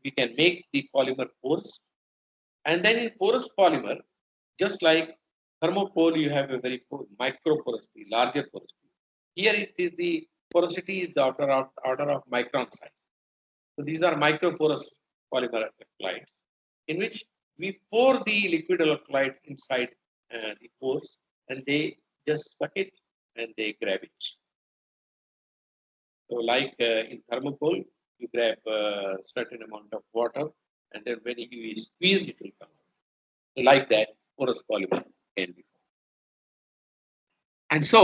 we can make the polymer porous. And then in porous polymer, just like thermopore, you have a very micro porosity, larger porosity. Here it is the porosity is the order of micron size. So these are microporous polymer electrolytes in which we pour the liquid electrolyte inside the pores and they just suck it and they grab it. So like in thermocol, you grab a certain amount of water and then when you squeeze it will come out. So like that, porous polymer can be formed. And so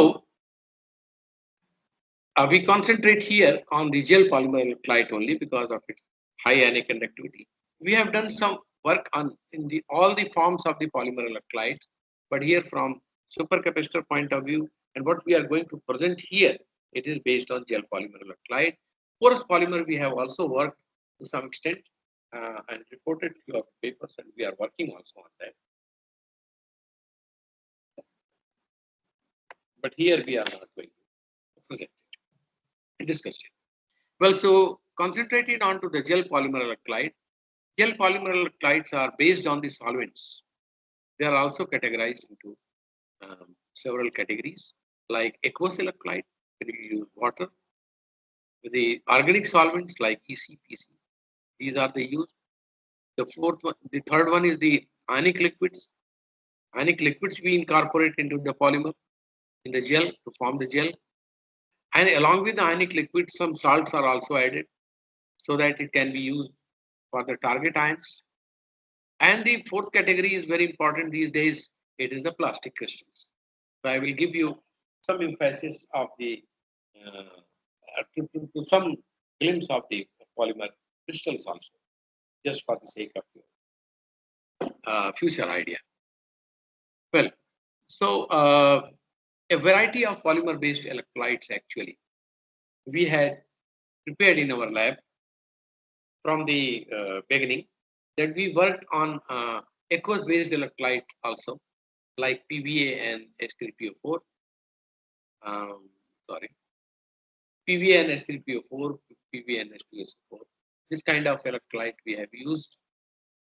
we concentrate here on the gel polymer electrolyte only because of its high ionic conductivity. We have done some work on all the forms of the polymer electrolytes, but here from supercapacitor point of view, and what we are going to present here, it is based on gel polymer electrolyte. Porous polymer we have also worked to some extent and reported few of the papers, and we are working also on that. But here we are not going to present it, discuss it. Well, so concentrated onto the gel polymer electrolyte. Gel polymer electrolytes are based on the solvents. They are also categorized into several categories like aqueous electrolyte, where you use water. The organic solvents like EC, PC, these are the used. The third one is the ionic liquids. Ionic liquids we incorporate into the polymer in the gel to form the gel. And along with the ionic liquid, some salts are also added so that it can be used for the target ions. And the fourth category is very important these days. It is the plastic crystals. So I will give you some emphasis of the to some glimpse of the polymer crystals also, just for the sake of your future idea. Well, so a variety of polymer-based electrolytes actually we had prepared in our lab from the beginning, that we worked on aqueous-based electrolyte also, like PVA and S3PO4. PVA and S3PO4, PVA and S2SO4. This kind of electrolyte we have used.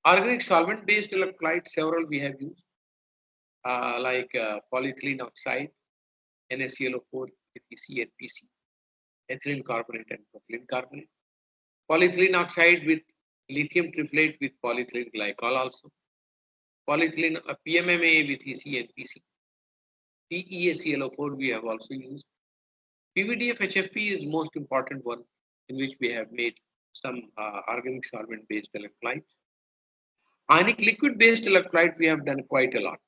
Organic solvent-based electrolyte, several we have used, like polyethylene oxide, NaClO4 with EC and PC, ethylene carbonate and propylene carbonate, polyethylene oxide with lithium triflate with polyethylene glycol also, polyethylene PMMA with EC and PC, PeAClO4 we have also used. PVDF HFP is most important one in which we have made some organic solvent based electrolyte. Ionic liquid based electrolyte we have done quite a lot.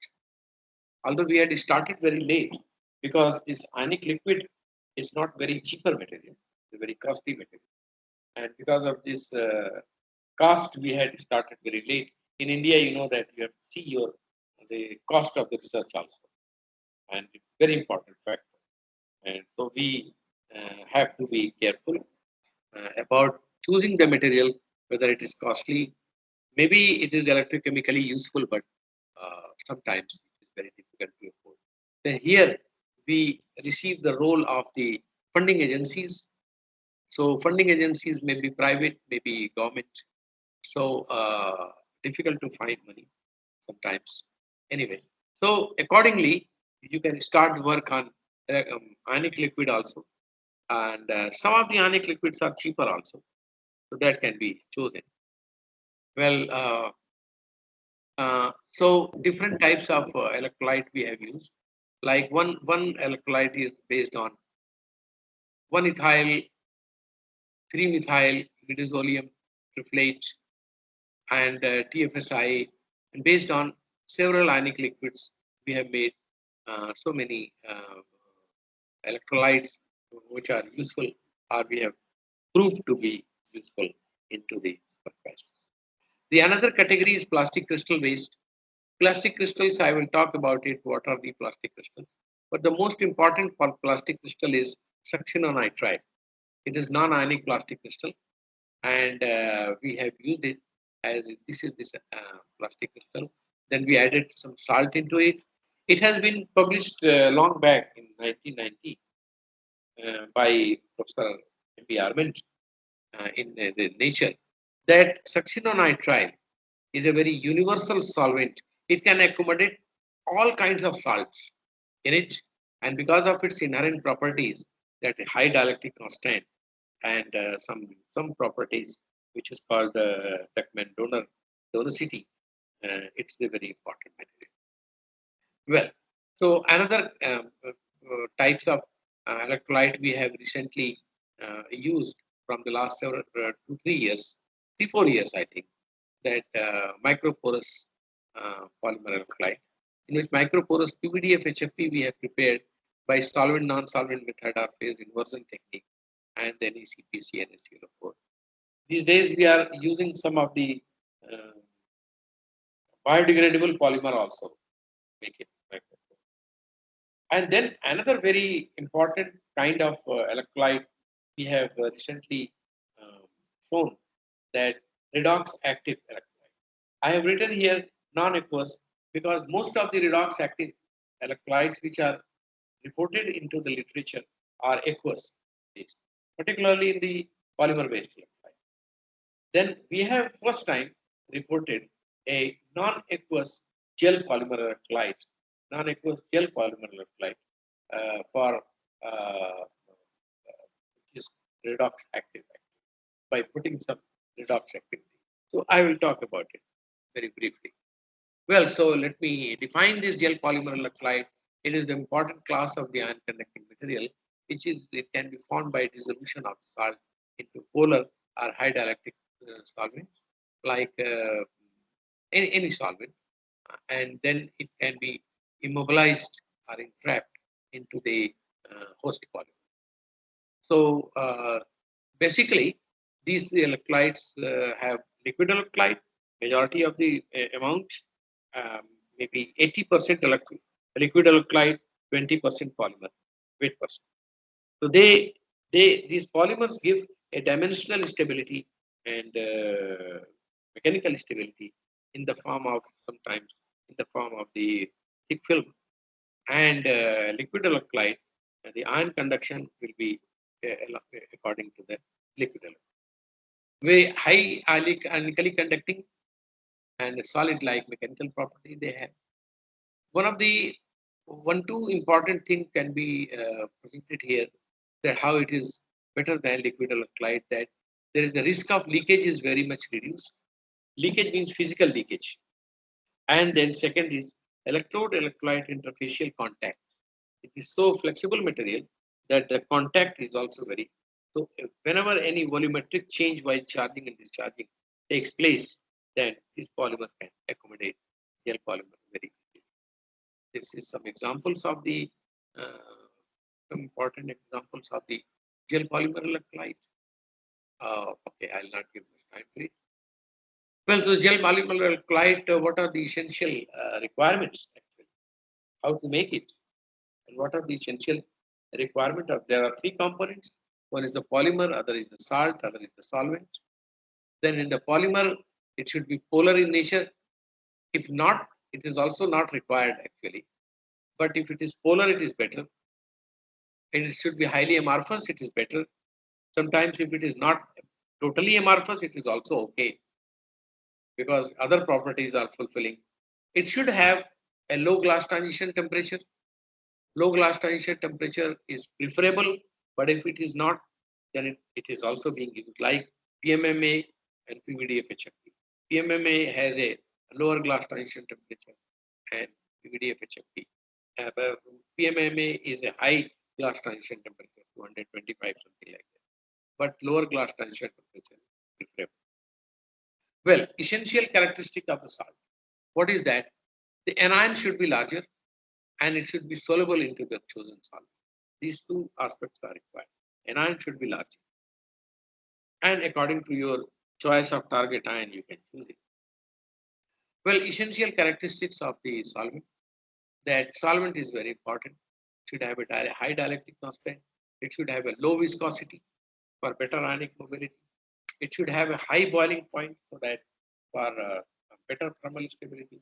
Although we had started very late because this ionic liquid is not very cheaper material, it's a very costly material. And because of this cost, we had started very late. In India, you know that you have to see the cost of the research also. And it's a very important factor. And so we have to be careful about choosing the material, whether it is costly. Maybe it is electrochemically useful, but sometimes it is very difficult to afford. Then here we receive the role of the funding agencies. So funding agencies may be private, maybe government. So difficult to find money sometimes. Anyway, so accordingly, you can start work on ionic liquid also. And some of the ionic liquids are cheaper also. So that can be chosen. Well, so different types of electrolyte we have used. Like one electrolyte is based on 1-ethyl, 3-methyl glidazolium triflate, and TFSI, and based on several ionic liquids, we have made so many electrolytes which are useful, or we have proved to be useful into the supercapacitors. The another category is plastic crystal waste. Plastic crystals, I will talk about it. What are the plastic crystals? But the most important for plastic crystal is succinonitride. It is non-ionic plastic crystal, and we have used it as this plastic crystal. Then we added some salt into it. It has been published long back in 1990 by Professor M.B. Arment in the Nature, that succinonitride is a very universal solvent. It can accommodate all kinds of salts in it, and because of its inherent properties, that high dielectric constant and some properties which is called Tuckman donoricity, it's the very important material. Well, so another types of electrolyte we have recently used from the last several 2-3 years, 3-4 years, I think, that microporous polymer electrolyte, in which microporous PVDF HFP we have prepared by solvent non-solvent method or phase inversion technique, and then ECPC and SCO4. These days we are using some of the biodegradable polymer also make it microporous. And then another very important kind of electrolyte we have recently shown, that redox active electrolyte. I have written here non-aqueous because most of the redox active electrolytes which are reported into the literature are aqueous based, particularly in the polymer based electrolyte. Then we have first time reported a non-aqueous gel polymer electrolyte, for is redox active by putting some redox activity. So I will talk about it very briefly. Well, so let me define this gel polymer electrolyte. It is the important class of the ion conducting material, which is it can be formed by dissolution of the salt into polar or high dielectric solvents, like any solvent, and then it can be immobilized or entrapped into the host polymer. So basically, these electrolytes have liquid electrolyte. Majority of the amount, maybe 80% liquid electrolyte, 20% polymer, weight percent. So these polymers give a dimensional stability and mechanical stability in the form of sometimes in the form of the thick film, and liquid electrolyte. The ion conduction will be according to the liquid electrolyte. Very high ionically conducting and solid like mechanical property they have. Two important thing can be presented here, that how it is better than liquid electrolyte, that there is the risk of leakage is very much reduced. Leakage means physical leakage. And then second is electrode electrolyte interfacial contact. It is so flexible material that the contact is also very, so whenever any volumetric change while charging and discharging takes place, then this polymer can accommodate gel polymer very easily. This is some examples of the some important examples of the gel polymer electrolyte. Okay, I'll not give much time to it. Well, so gel polymer electrolyte, what are the essential requirements actually? How to make it? And what are the essential requirement of? There are three components. One is the polymer, other is the salt, other is the solvent. Then in the polymer, it should be polar in nature. If not, it is also not required actually. But if it is polar, it is better. And it should be highly amorphous, it is better. Sometimes if it is not totally amorphous, it is also okay, because other properties are fulfilling. It should have a low glass transition temperature. Low glass transition temperature is preferable, but if it is not, then it is also being used, like PMMA and PVDF HFP. PMMA has a lower glass transition temperature, and PVDF HFP. PMMA is a high glass transition temperature, 225, something like that, but lower glass transition temperature is preferable. Well, essential characteristic of the salt. What is that? The anion should be larger and it should be soluble into the chosen solvent. These two aspects are required. Anion should be larger. And according to your choice of target ion, you can choose it. Well, essential characteristics of the solvent. That solvent is very important. It should have a high dielectric constant. It should have a low viscosity for better ionic mobility. It should have a high boiling point so that for better thermal stability.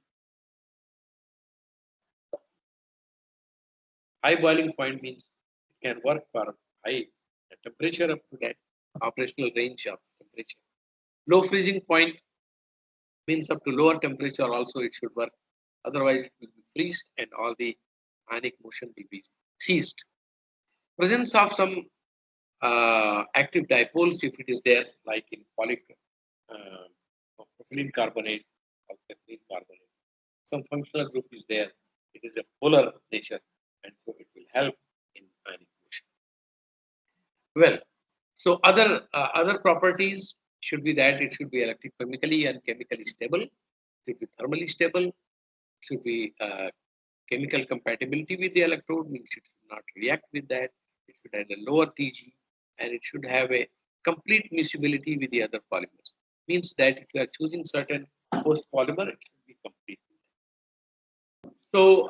High boiling point means it can work for high temperature up to that operational range of temperature. Low freezing point means up to lower temperature also it should work. Otherwise, it will be freezed and all the ionic motion will be ceased. Presence of some active dipoles, if it is there, like in propylene carbonate or ethylene carbonate, some functional group is there. It is a polar nature, and so it will help in ionic motion. Well, so other properties should be that it should be electrochemically and chemically stable, it should be thermally stable, it should be chemical compatibility with the electrode, means it should not react with that, it should have a lower TG, and it should have a complete miscibility with the other polymers. Means that if you are choosing certain host polymer, it should be complete. So,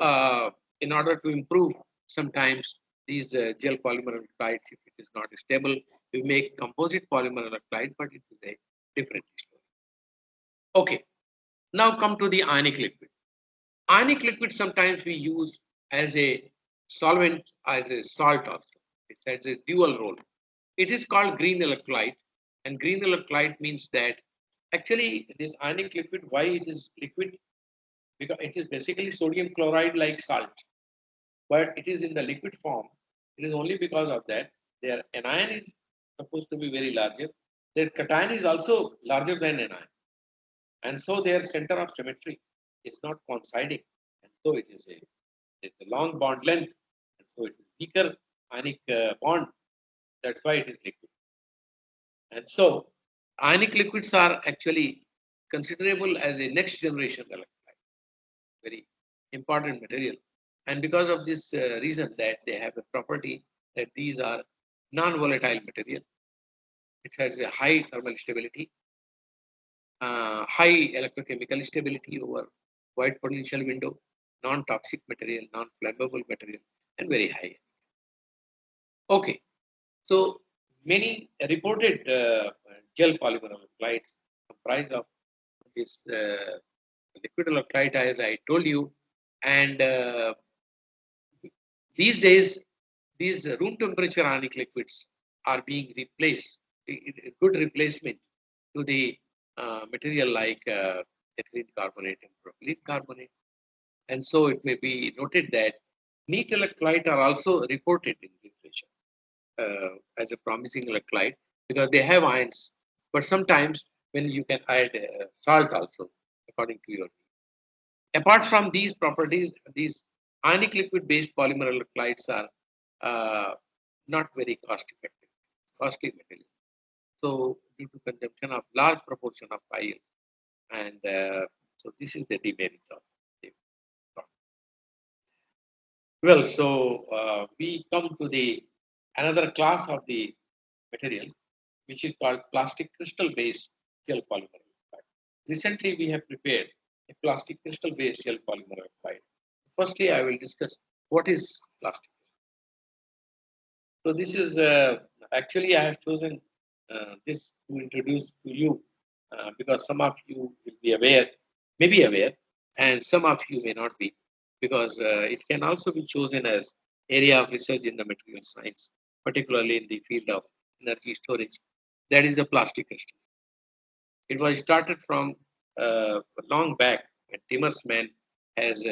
in order to improve, sometimes these gel polymer electrolytes, if it is not stable, we make composite polymer electrolyte, but it is a different story. Okay, now come to the ionic liquid. Ionic liquid sometimes we use as a solvent, as a salt also. It has a dual role. It is called green electrolyte, and green electrolyte means that actually this ionic liquid, why it is liquid? Because it is basically sodium chloride like salt, but it is in the liquid form. It is only because of that their anion is supposed to be very larger. Their cation is also larger than anion, and so their center of symmetry is not coinciding, and so it's a long bond length, and so it is weaker ionic bond. That's why it is liquid. And so ionic liquids are actually considerable as a next generation electrolyte, very important material. And because of this reason that they have a property that these are non-volatile material, it has a high thermal stability, high electrochemical stability over wide potential window, non-toxic material, non-flammable material, and very high. Okay, so many reported gel polymer electrolytes comprise of this liquid electrolyte, as I told you, and these days these room temperature ionic liquids are being replaced, a good replacement to the material like ethylene carbonate and propylene carbonate. And so it may be noted that neat electrolyte are also reported in literature as a promising electrolyte because they have ions. But sometimes when you can add salt also according to your need. Apart from these properties, these ionic liquid based polymer electrolytes are not very cost effective, costly material. So due to consumption of large proportion of ions, and so this is the demerit of it. Well, so we come to the another class of the material, which is called plastic crystal based gel polymer. Recently, we have prepared a plastic crystal based gel polymer. Firstly, I will discuss what is plastic. So this is actually I have chosen this to introduce to you because some of you will be aware, maybe aware, and some of you may not be, because it can also be chosen as area of research in the material science, particularly in the field of energy storage. That is the plastic crystal. It was started from long back, and Timmersman has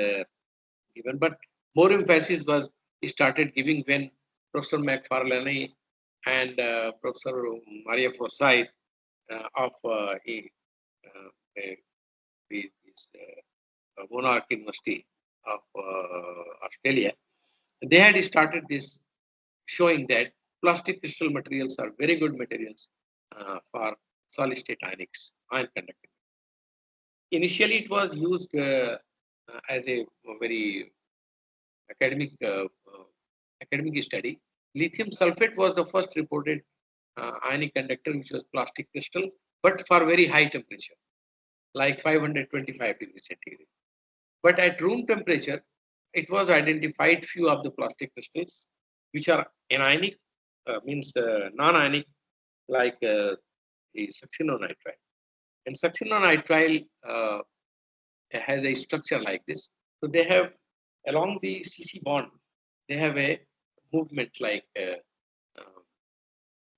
given, but more emphasis was started giving when Professor McFarlane and Professor Maria Forsyth of this Monarch University of Australia, they had started this showing that plastic crystal materials are very good materials for solid state ionics, ion conducting. initially it was used as a very academic academic study. Lithium sulfate was the first reported ionic conductor, which was plastic crystal, but for very high temperature, like 525 degrees centigrade. But at room temperature, it was identified few of the plastic crystals which are anionic, means non-ionic, like the succinonitrile. And succinonitrile has a structure like this. So they have along the CC bond, they have a movement like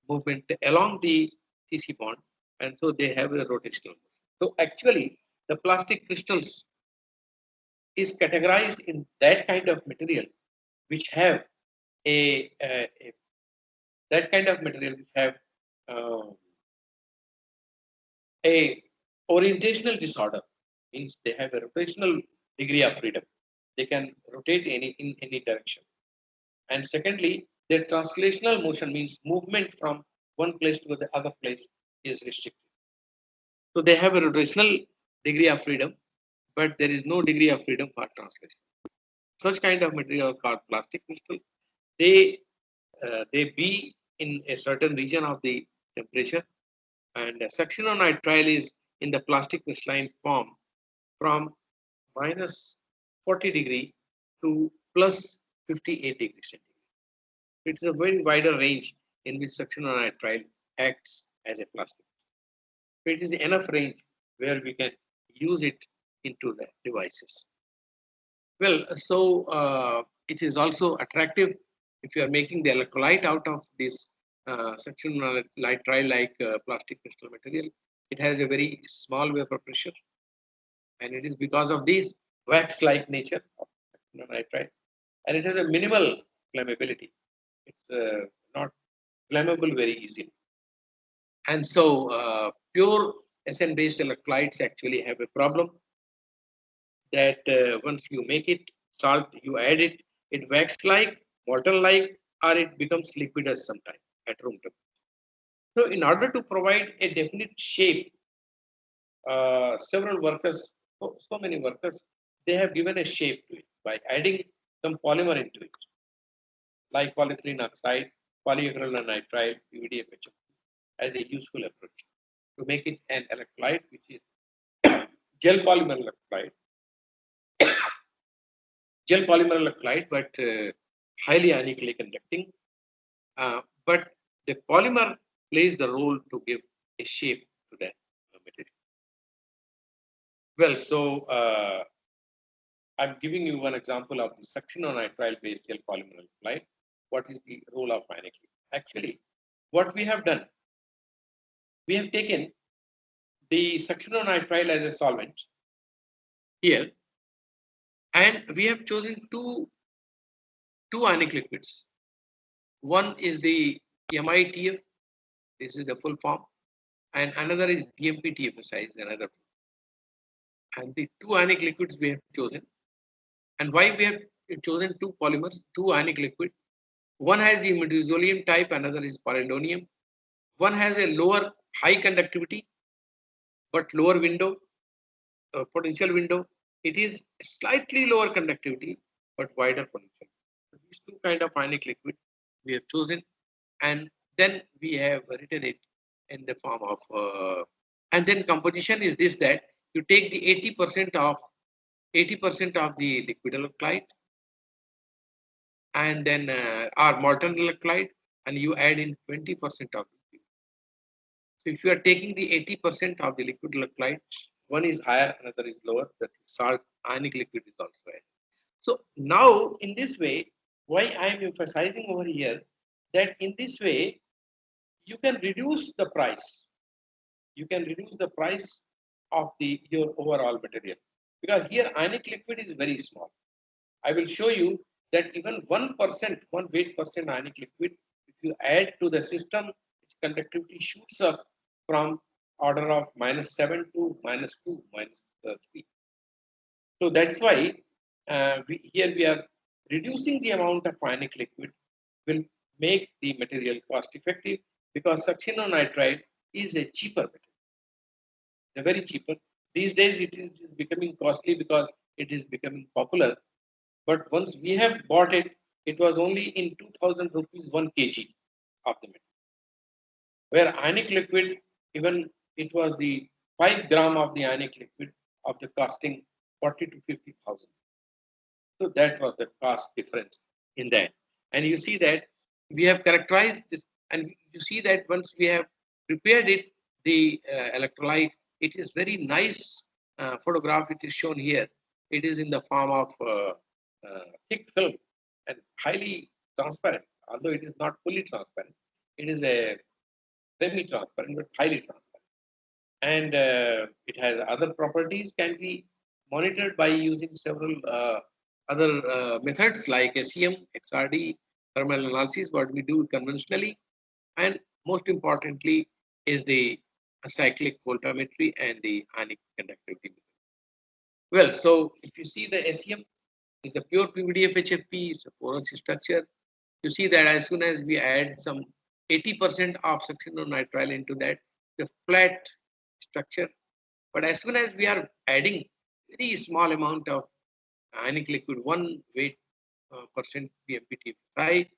movement along the CC bond, and so they have a rotational. So actually, the plastic crystals is categorized in that kind of material which have a that kind of material which have uh, a orientational disorder, means they have a rotational degree of freedom. They can rotate in any direction. And secondly, their translational motion, means movement from one place to the other place, is restricted. So they have a rotational degree of freedom, but there is no degree of freedom for translation. Such kind of material are called plastic crystal. They be in a certain region of the temperature, and succinonitrile is in the plastic crystalline form from minus 40 degree to plus 58 degrees centigrade. It is a very wider range in which succinonitrile acts as a plastic. It is enough range where we can use it into the devices. Well, so it is also attractive if you are making the electrolyte out of this succinonitrile like plastic crystal material. It has a very small vapor pressure, and it is because of this wax-like nature of succinonitrile, and it has a minimal flammability. It's not flammable very easily. And so pure SN-based electrolytes actually have a problem that once you make it, salt, you add it, it wax-like, molten-like, or it becomes liquidous sometime at room temperature. So in order to provide a definite shape, several workers, so many workers, they have given a shape to it by adding some polymer into it, like polyethylene oxide, polyacrylonitrile, PVDF, as a useful approach to make it an electrolyte, which is gel polymer electrolyte, but highly ionically conducting. But the polymer plays the role to give a shape to that material. Well, so I'm giving you one example of the succinonitrile based gel polymer electrolyte. What is the role of ionic? Actually, what we have done, we have taken the succinonitrile as a solvent here, and we have chosen two ionic liquids. One is the MITF, this is the full form, and another is DMPTFSI, is another. And the two ionic liquids we have chosen. And why we have chosen two polymers, two ionic liquid? One has the imidazolium type, another is polydonium. One has a lower high conductivity, but lower window, potential window. It is slightly lower conductivity, but wider potential. So these two kind of ionic liquid we have chosen, and then we have written it in the form of, and then composition is this, that you take the 80% of the liquid electrolyte, and then or molten electrolyte, and you add in 20% of the liquid. So if you are taking the 80% of the liquid electrolyte, one is higher, another is lower, that is salt, ionic liquid is also added. So now in this way, why I am emphasizing over here, that in this way you can reduce the price. You can reduce the price of your overall material, because here ionic liquid is very small. I will show you that even 1%, 1 weight percent ionic liquid, if you add to the system, its conductivity shoots up from order of -7 to -2, -3. So that's why here we are reducing the amount of ionic liquid, will make the material cost effective, because succinonitrile is a cheaper material. They're very cheaper. These days it is becoming costly because it is becoming popular. But once we have bought it, it was only in 2000 rupees 1 kg of the metal. Where ionic liquid, even it was the 5 gram of the ionic liquid of the costing 40 to 50,000. So that was the cost difference in that. And you see that we have characterized this, and you see that once we have prepared it, the electrolyte, it is very nice photograph. It is shown here. It is in the form of thick film and highly transparent, although it is not fully transparent. It is a semi-transparent, but highly transparent. And it has other properties, can be monitored by using several other methods like SEM, XRD, thermal analysis, what we do conventionally. And most importantly is the cyclic voltammetry and the ionic conductivity. Well, so if you see the SEM, is the pure PVDF HFP, it's a porous structure. You see that as soon as we add some 80% of succinonitrile into that, the flat structure. But as soon as we are adding very small amount of ionic liquid, 1 weight percent PMPTFI,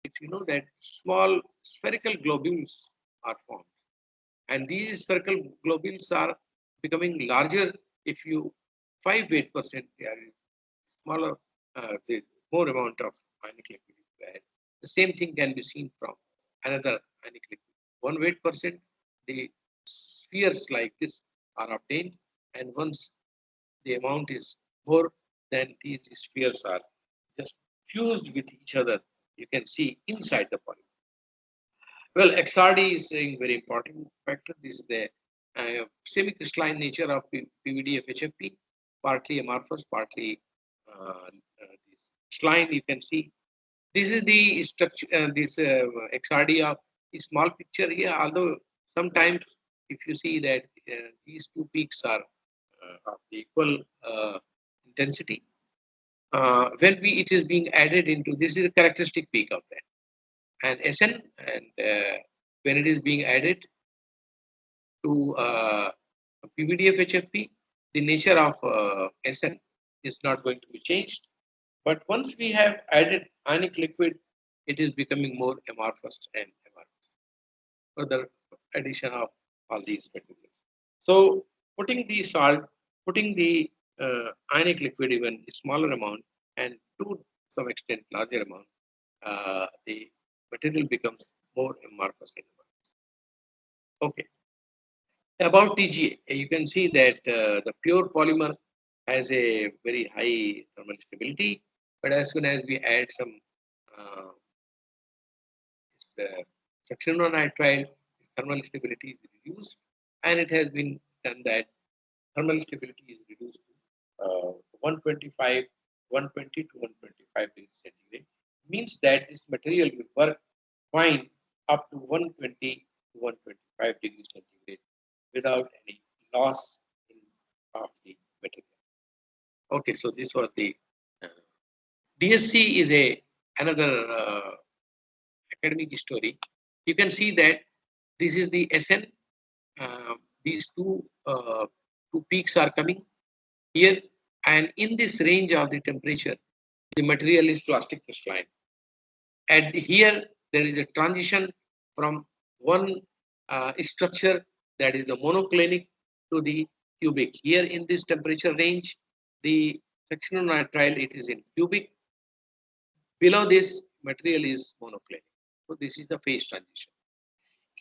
if you know that small spherical globules are formed. And these spherical globules are becoming larger if you 5 weight percent, they are smaller, the more amount of ionic liquid you add. The same thing can be seen from another ionic liquid. 1 weight percent, the spheres like this are obtained, and once the amount is more, then these spheres are just fused with each other. You can see inside the polymer. Well, XRD is a very important factor. This is the semi-crystalline nature of PVDF HFP, partly amorphous, partly crystalline. You can see this is the structure. This XRD of the small picture here. Although sometimes, if you see that these two peaks are of equal intensity, when it is being added into, this is a characteristic peak of that. And SN, and when it is being added to PVDF HFP, the nature of SN is not going to be changed. But once we have added ionic liquid, it is becoming more amorphous and amorphous. Further addition of all these materials. So putting the salt, putting the ionic liquid even a smaller amount, and to some extent larger amount, the material becomes more amorphous. Okay. About TGA, you can see that the pure polymer has a very high thermal stability, but as soon as we add some succinonitrile, thermal stability is reduced, and it has been done that thermal stability is reduced to 125, 120 to 125 degrees centigrade. Means that this material will work fine up to 120 to 125 degrees centigrade without any loss of the material. Okay, so this was the DSC is another academic story. You can see that this is the SN. These two peaks are coming here, and in this range of the temperature, the material is plastic crystalline. And here there is a transition from one structure, that is the monoclinic, to the cubic. Here in this temperature range, the succinonitrile, it is in cubic. Below this, material is monoclinic. So this is the phase transition.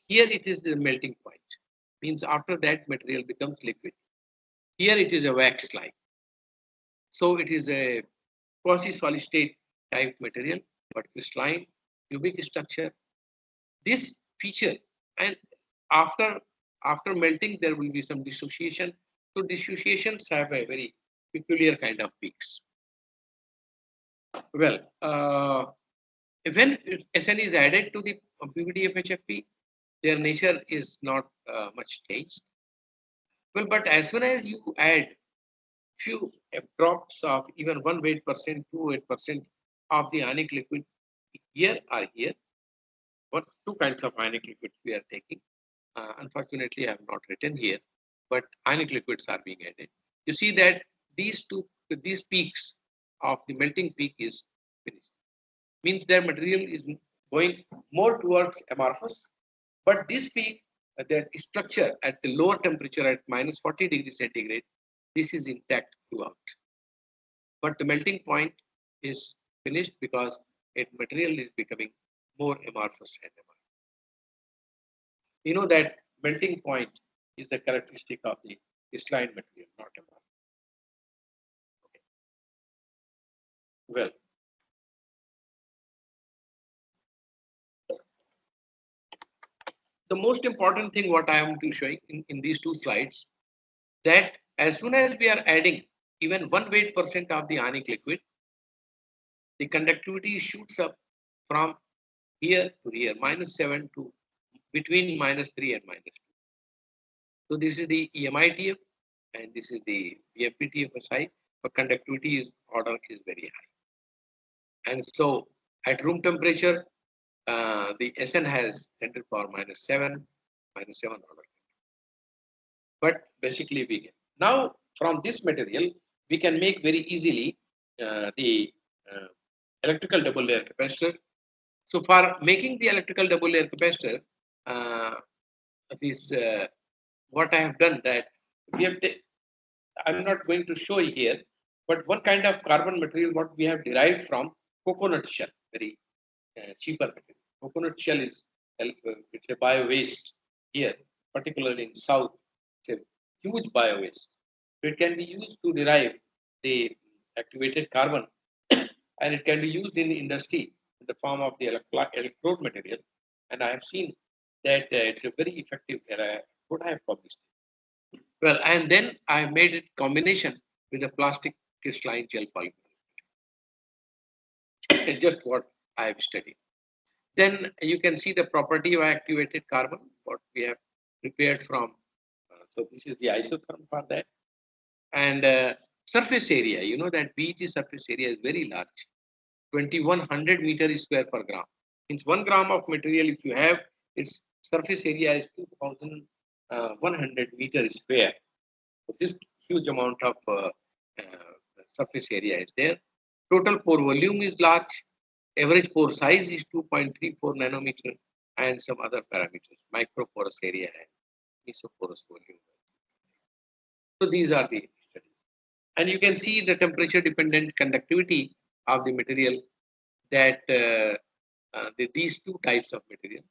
Here it is the melting point. Means after that material becomes liquid. Here it is a wax-like. So it is a quasi-solid state type material, but crystalline, cubic structure. This feature, and after melting there will be some dissociation. So dissociations have a very peculiar kind of peaks. Well, when SN is added to the PVDF HFP, their nature is not much changed. Well, but as soon as you add few drops of even 1 weight percent, 2 weight percent of the ionic liquid here or here, what two kinds of ionic liquid we are taking. Unfortunately, I have not written here. but ionic liquids are being added. You see that these peaks of the melting peak is finished. Means their material is going more towards amorphous, but this peak, their structure at the lower temperature at minus 40 degrees centigrade, this is intact throughout. But the melting point is finished because its material is becoming more amorphous and amorphous. You know that melting point is the characteristic of the crystalline material, not amorphous. Okay. Well, the most important thing what I am to showing in these two slides, that as soon as we are adding even 1 weight% of the ionic liquid, the conductivity shoots up from here to here, -7 to between -3 and -2. So this is the EMITF and this is the PMPTFSI, but conductivity is order is very high. And so at room temperature, the SN has 10 to the power -7 order. But basically we get. Now from this material, we can make very easily the electrical double layer capacitor. So for making the electrical double layer capacitor, what I have done that we have. I'm not going to show here, but one kind of carbon material what we have derived from coconut shell, very cheaper material. Coconut shell is it's a bio waste here, particularly in south. It's a huge bio waste. It can be used to derive the activated carbon, and it can be used in the industry in the form of the electrode material. And I have seen that it's a very effective. What I have published. Well, and then I made it combination with a plastic crystalline gel polymer. It's just what I have studied. Then you can see the property of activated carbon, what we have prepared from. So this is the isotherm for that. And surface area, you know that PET surface area is very large. 2100 meter square per gram. Means 1 gram of material, if you have, its surface area is 2100 meter square. So this huge amount of surface area is there. Total pore volume is large. Average pore size is 2.34 nanometer and some other parameters, microporous area and mesoporous volume. So these are the studies. And you can see the temperature dependent conductivity of the material that these two types of material.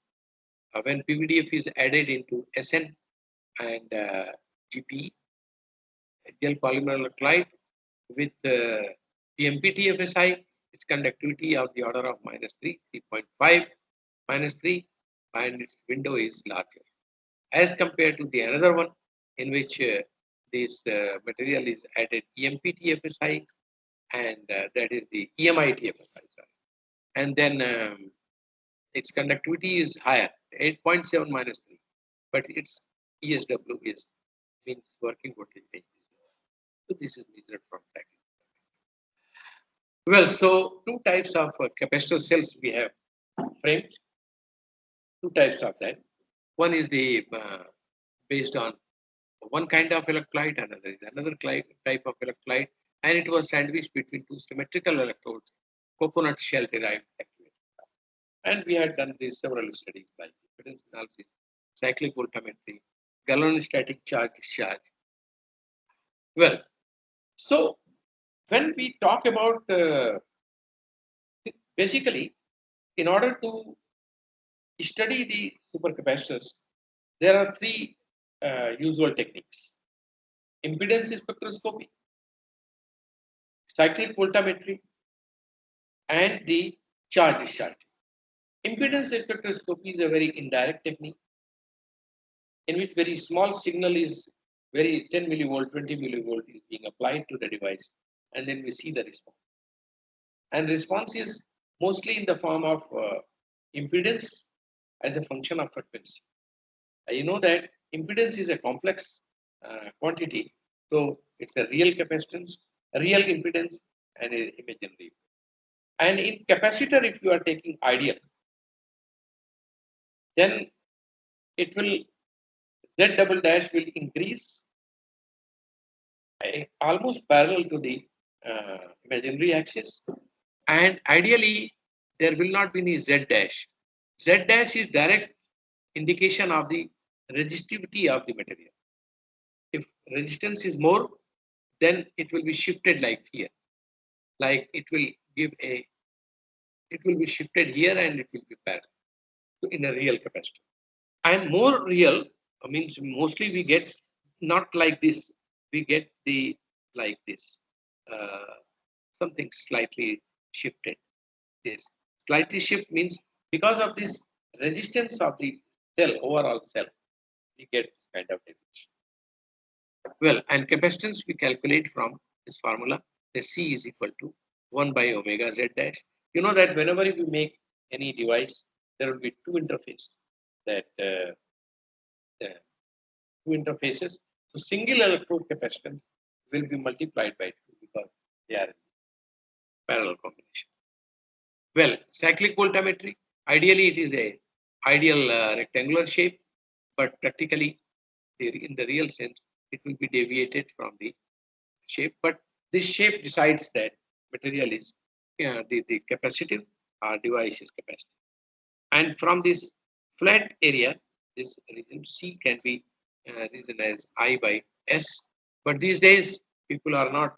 When PVDF is added into SN and GP, gel polymer electrolyte with PMPTFSI, its conductivity of the order of -3, 3.5, -3, and its window is larger. As compared to the another one in which this material is added EMPTFSI and that is the EMITFSI. And then its conductivity is higher, 8.7 -3, but its ESW is means working voltage. So this is measured from that. Well, so two types of capacitor cells we have framed. Two types of that. One is the based on one kind of electrolyte, another is another type of electrolyte, and it was sandwiched between two symmetrical electrodes, coconut shell derived activated. And we had done these several studies like impedance analysis, cyclic voltammetry, galvanostatic charge discharge. Well, so when we talk about basically, in order to study the supercapacitors, there are three usual techniques: impedance spectroscopy, cyclic voltammetry, and the charge discharge. Impedance spectroscopy is a very indirect technique in which very small signal is very 10 millivolt, 20 millivolt is being applied to the device, and then we see the response. And response is mostly in the form of impedance as a function of frequency. You know that impedance is a complex quantity, so it's a real capacitance, a real impedance, and an imaginary. And in capacitor, if you are taking ideal, then it will Z double dash will increase almost parallel to the imaginary axis. And ideally, there will not be any Z dash. Z dash is direct indication of the resistivity of the material. If resistance is more, then it will be shifted like here. Like it will be shifted here and it will be parallel in a real capacitor. And more real means mostly we get not like this, we get the like this, something slightly shifted. This slightly shift means because of this resistance of the cell, overall cell, we get this kind of deviation. Well, and capacitance we calculate from this formula. The C is equal to 1 by omega Z dash. You know that whenever you make any device, there will be two interfaces. That two interfaces. So single electrode capacitance will be multiplied by 2 because they are in parallel combination. Well, cyclic voltammetry, ideally it is a ideal rectangular shape, but practically in the real sense, it will be deviated from the shape. But this shape decides that material is the capacitive device is capacitive. And from this flat area, this region C can be written as I by S. But these days, people are not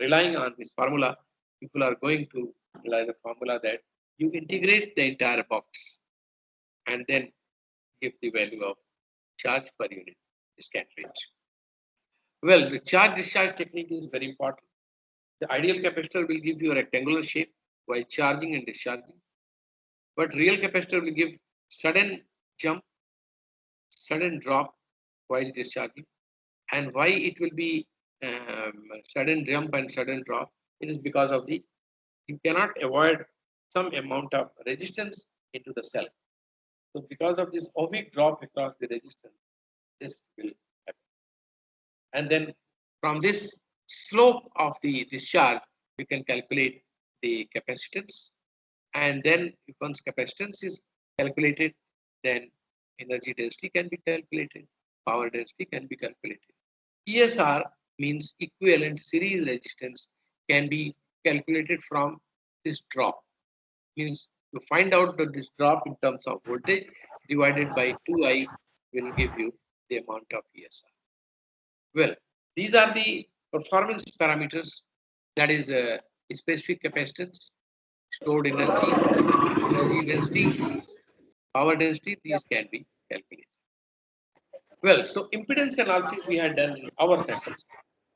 relying on this formula. People are going to rely on the formula that you integrate the entire box and then give the value of charge per unit scan rate. Well, the charge discharge technique is very important. The ideal capacitor will give you a rectangular shape while charging and discharging. But real capacitor will give sudden jump, sudden drop while discharging. And why it will be sudden jump and sudden drop? It is because of you cannot avoid some amount of resistance into the cell. So because of this ohmic drop across the resistance, this will happen. And then from this slope of the discharge, you can calculate the capacitance. And then if once capacitance is calculated, then energy density can be calculated, power density can be calculated. ESR means equivalent series resistance can be calculated from this drop. Means to find out that this drop in terms of voltage divided by 2I will give you the amount of ESR. Well, these are the performance parameters, that is specific capacitance, stored energy, energy density, power density, these can be calculated. Well, so impedance analysis we had done in our samples,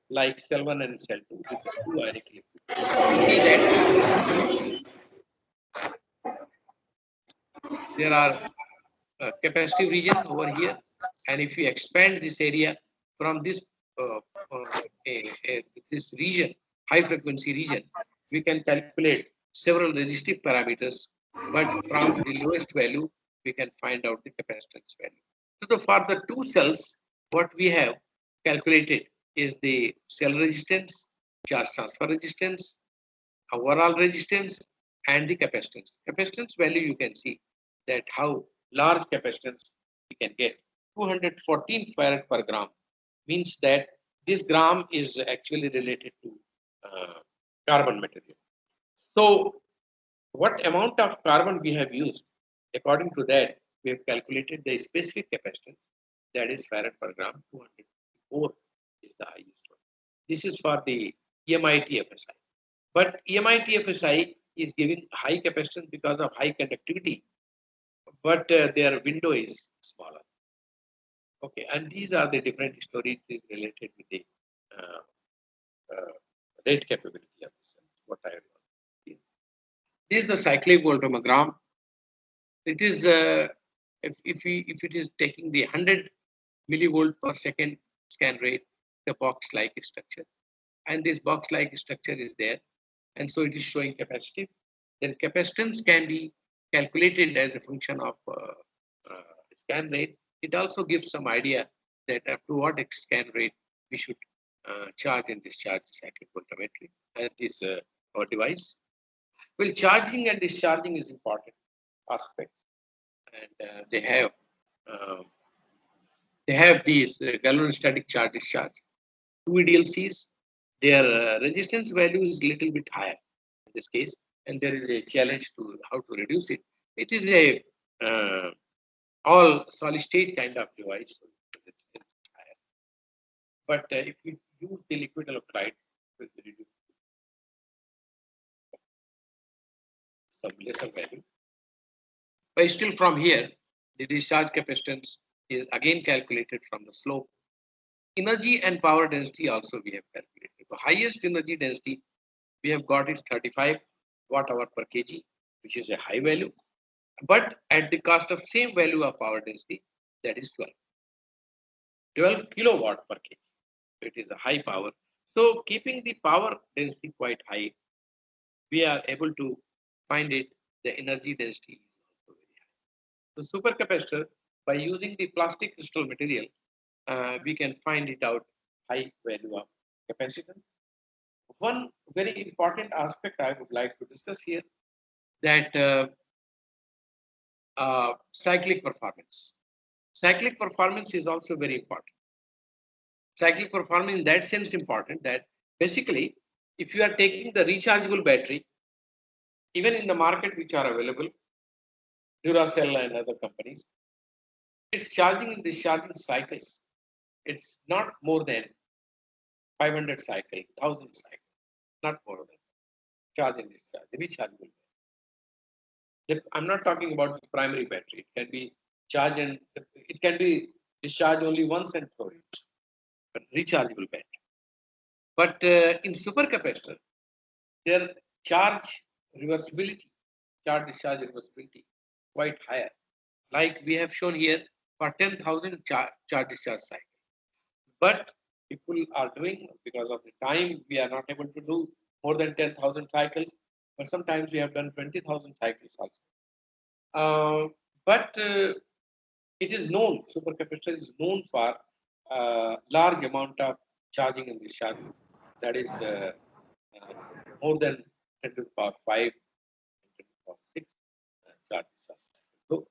like cell 1 and cell 2 with the two ionic liquids. See that there are capacitive region over here, and if you expand this area from this this region, high frequency region, we can calculate several resistive parameters, but from the lowest value we can find out the capacitance value. So for the two cells, what we have calculated is the cell resistance, charge transfer resistance, overall resistance, and the capacitance. Capacitance value you can see that how large capacitance we can get. 214 farad per gram means that this gram is actually related to carbon material. So what amount of carbon we have used, according to that, we have calculated the specific capacitance, that is farad per gram, 204 is the highest one. This is for the EMIT FSI. But EMIT FSI is giving high capacitance because of high conductivity, but their window is smaller. Okay, and these are the different stories related with the rate capability of the cells. What I have seen. This is the cyclic voltammogram. It is if it is taking the 100 millivolt per second scan rate, the box-like structure, and this box-like structure is there, and so it is showing capacitive. Then capacitance can be calculated as a function of scan rate. It also gives some idea that up to what scan rate we should charge and discharge cyclic voltammetry as this our device. Well, charging and discharging is important aspect, and they have these galvanostatic charge discharge. two EDLCs. Their resistance value is little bit higher in this case, and there is a challenge to how to reduce it. It is a all solid state kind of device, so it's higher. But if you use the liquid electrolyte, it will reduce some lesser value. But still from here, the discharge capacitance is again calculated from the slope. Energy and power density also we have calculated. The highest energy density we have got is 35 watt-hour per kg, which is a high value. But at the cost of same value of power density, that is 12 kilowatt per kg. It is a high power. So keeping the power density quite high, we are able to find it, the energy density is also very high. The supercapacitor, by using the plastic crystal material, we can find it out high value of capacitance. One very important aspect I would like to discuss here, that cyclic performance. Cyclic performance is also very important. Cyclic performance in that sense important that basically if you are taking the rechargeable battery, even in the market which are available, Duracell and other companies, its charging in discharging cycles, it's not more than 500 cycles, 1000 cycles, not more than charging discharge, rechargeable. I'm not talking about the primary battery. It can be charged and it can be discharged only once and throw it, but rechargeable battery. But in supercapacitor, their charge reversibility, charge discharge reversibility, quite higher. Like we have shown here for 10,000 charge discharge cycle. But people are doing, because of the time, we are not able to do more than 10,000 cycles, but sometimes we have done 20,000 cycles also. But it is known, supercapacitor is known for large amount of charging and discharging. That is more than 10 to the power 5, 10 to the power 6 charge discharge. So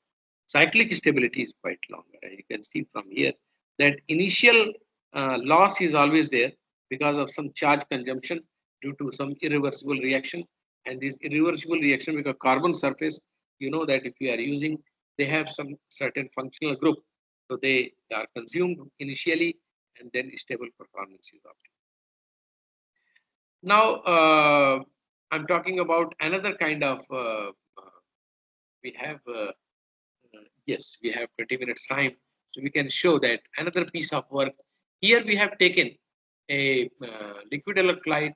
cyclic stability is quite longer. And you can see from here that initial loss is always there because of some charge consumption due to some irreversible reaction. And this irreversible reaction, because carbon surface, you know that if you are using, they have some certain functional group. So they are consumed initially and then stable performance is obtained. Now, I'm talking about another kind of, we have, yes, we have 20 minutes time. So we can show that another piece of work. Here we have taken a liquid electrolyte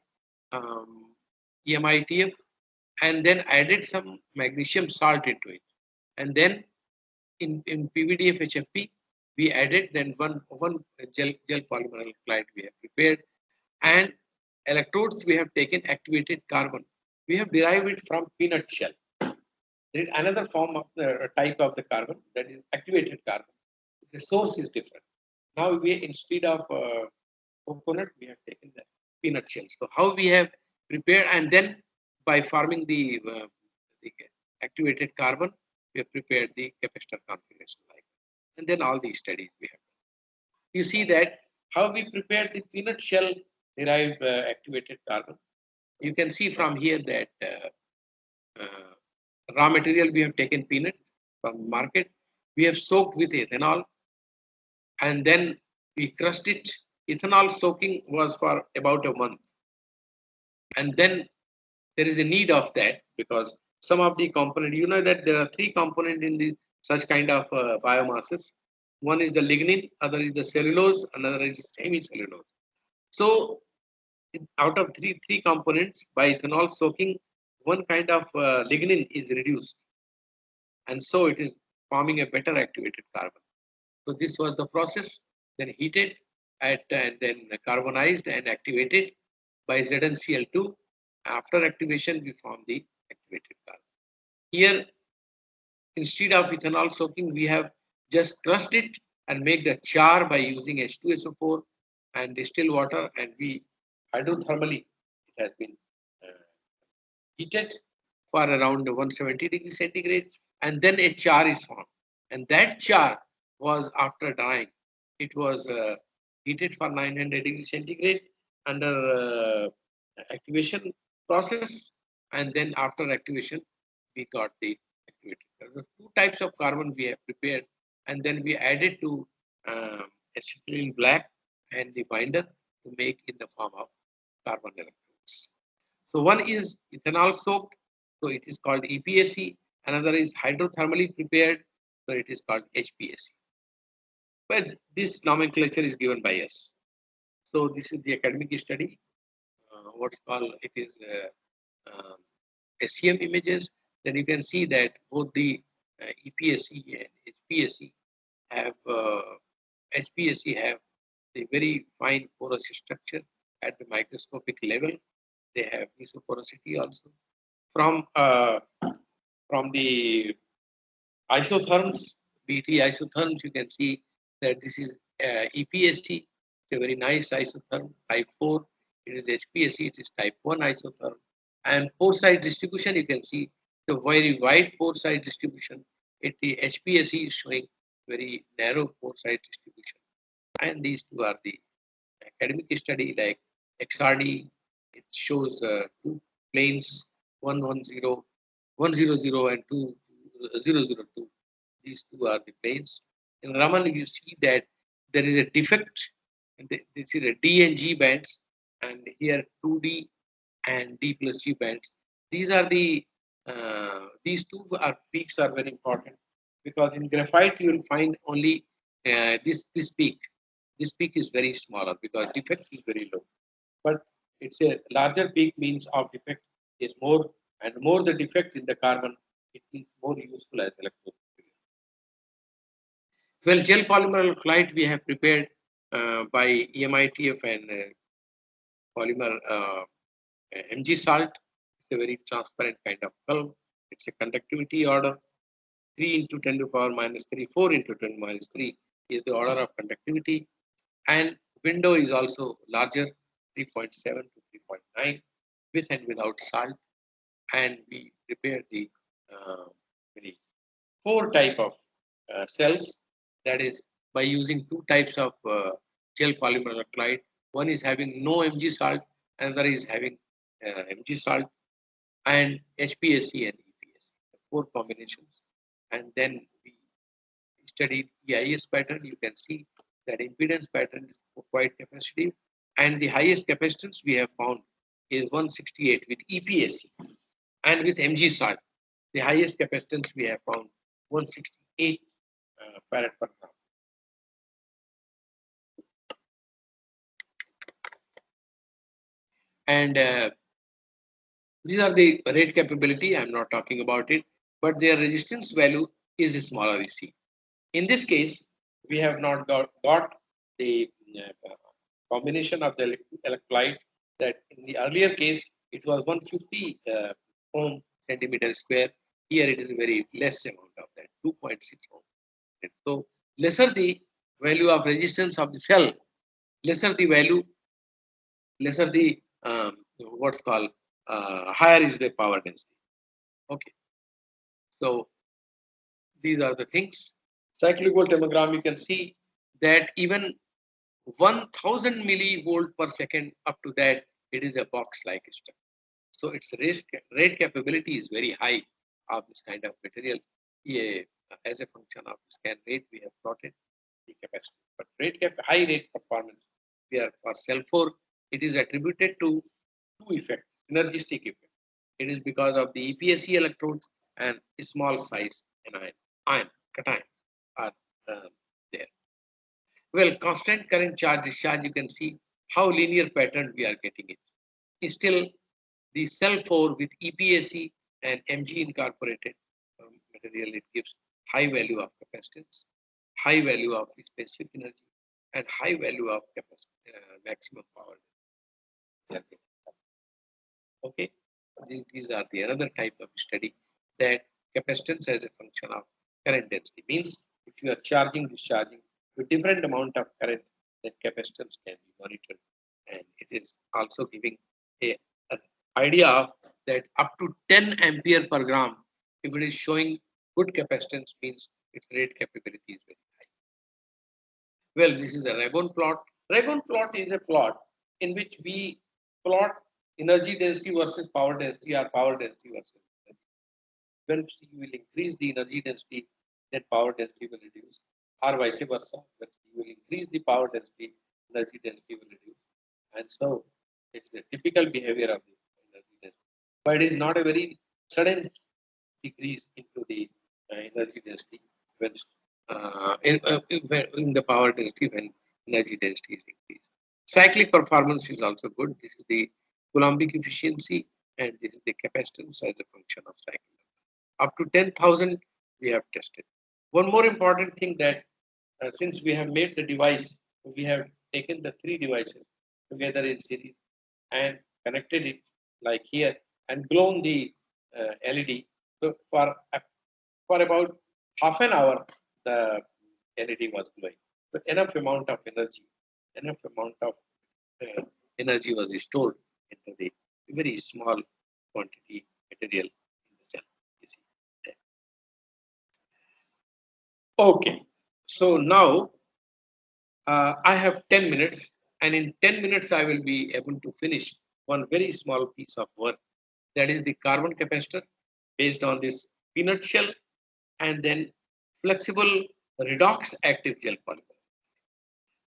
EMITF and then added some magnesium salt into it. And then in PVDF HFP, we added then one gel polymer electrolyte we have prepared. And electrodes we have taken activated carbon. We have derived it from peanut shell. There is another form of the type of the carbon, that is activated carbon. The source is different. Now we, instead of coconut, we have taken the peanut shell. So how we have prepared, and then by forming the activated carbon, we have prepared the capacitor configuration like that. And then all these studies we have done. You see that how we prepared the peanut shell derived activated carbon. You can see from here that raw material we have taken peanut from the market. We have soaked with ethanol and then we crushed it. Ethanol soaking was for about a month. And then there is a need of that because some of the component, you know that there are three components in the such kind of biomasses. One is the lignin, other is the cellulose, another is hemicellulose. So out of three components, by ethanol soaking, one kind of lignin is reduced. And so it is forming a better activated carbon. So this was the process, then heated and then carbonized and activated by ZnCl2. After activation, we form the activated carbon. Here, instead of ethanol soaking, we have just crushed it and make the char by using H2SO4 and distilled water, and we hydrothermally, it has been heated for around 170 degrees centigrade, and then a char is formed. And that char was after drying, it was heated for 900 degrees centigrade under activation process, and then after activation, we got the activated. There are two types of carbon we have prepared, and then we added to acetylene black and the binder to make in the form of carbon electrodes. So one is ethanol soaked, so it is called EPSC. Another is hydrothermally prepared, so it is called HPSC. But this nomenclature is given by us. So this is the academic study. What's called it is SEM images. Then you can see that both the EPSC and HPSC have HPSC have the very fine porous structure at the microscopic level. They have isoporosity also. From the isotherms, BT isotherms, you can see that this is EPSC, a very nice isotherm, type 4. It is HPSC, it is type 1 isotherm. And pore size distribution, you can see the very wide pore size distribution. The HPSC is showing very narrow pore size distribution. And these two are the academic study like XRD. It shows two planes, 110, 100 and 2002. These two are the planes. In Raman, you see that there is a defect. This is a D and G bands, and here 2D and D plus G bands. These are the these two are peaks are very important, because in graphite you will find only this peak. This peak is very smaller because defect is very low. But it's a larger peak means of defect is more, and more the defect in the carbon, it means more useful as electrode. Well, gel polymer alkylate we have prepared by EMITF and polymer Mg salt. It's a very transparent kind of film. It's a conductivity order 3 into 10 to the power minus 3, 4 into 10 minus 3 is the order of conductivity, and window is also larger, 3.7 to 3.9 with and without salt. And we prepared the 4 type of cells, that is by using 2 types of gel polymer alkylate. One is having no Mg salt, another is having Mg salt, and HPSC and EPSC, 4 combinations. And then we studied EIS pattern. You can see that impedance pattern is quite capacitive, and the highest capacitance we have found is 168 with EPSC, and with Mg salt, the highest capacitance we have found 168 farad per gram. And these are the rate capability. I'm not talking about it, but their resistance value is smaller. You see, in this case, we have not got the combination of the electrolyte. That in the earlier case, it was 150 ohm centimeter square. Here it is a very less amount of that, 2.6 ohm. So lesser the value of resistance of the cell, lesser the value, lesser the what's called higher is the power density. Okay, so these are the things. Cyclic volt thermogram, you can see that even 1000 millivolt per second, up to that, it is a box-like structure. So its rate capability is very high of this kind of material. Yeah, as a function of scan rate, we have plotted the capacity. But high rate performance, we are for cell 4, it is attributed to 2 effects, synergistic effect. It is because of the EPSC electrodes and small size ion cations are there. Well, constant current charge discharge, you can see how linear pattern we are getting it. Still, the cell 4 with EPSC and Mg incorporated material, it gives high value of capacitance, high value of specific energy, and high value of maximum power. Okay, these are the another type of study, that capacitance as a function of current density means if you are charging, discharging with different amount of current, then capacitance can be monitored, and it is also giving an idea of that up to 10 ampere per gram, if it is showing good capacitance, means its rate capability is very high. Well, this is the Rabon plot. Dragon plot is a plot in which we plot energy density versus power density or power density versus energy. When you will increase the energy density, then power density will reduce, or vice versa. When you will increase the power density, energy density will reduce. And so it's the typical behavior of the energy density. But it is not a very sudden decrease into the energy density when in the power density when energy density is increased. Cyclic performance is also good. This is the Coulombic efficiency and this is the capacitance as a function of cycle. Up to 10,000 we have tested. One more important thing that since we have made the device, we have taken the three devices together in series and connected it like here and blown the LED. So for about half an hour, the LED was glowing. So enough amount of energy was stored into the very small quantity material in the cell. You see there. Okay, so now I have 10 minutes, and in 10 minutes I will be able to finish one very small piece of work. That is the carbon capacitor based on this peanut shell and then flexible redox active gel polymer.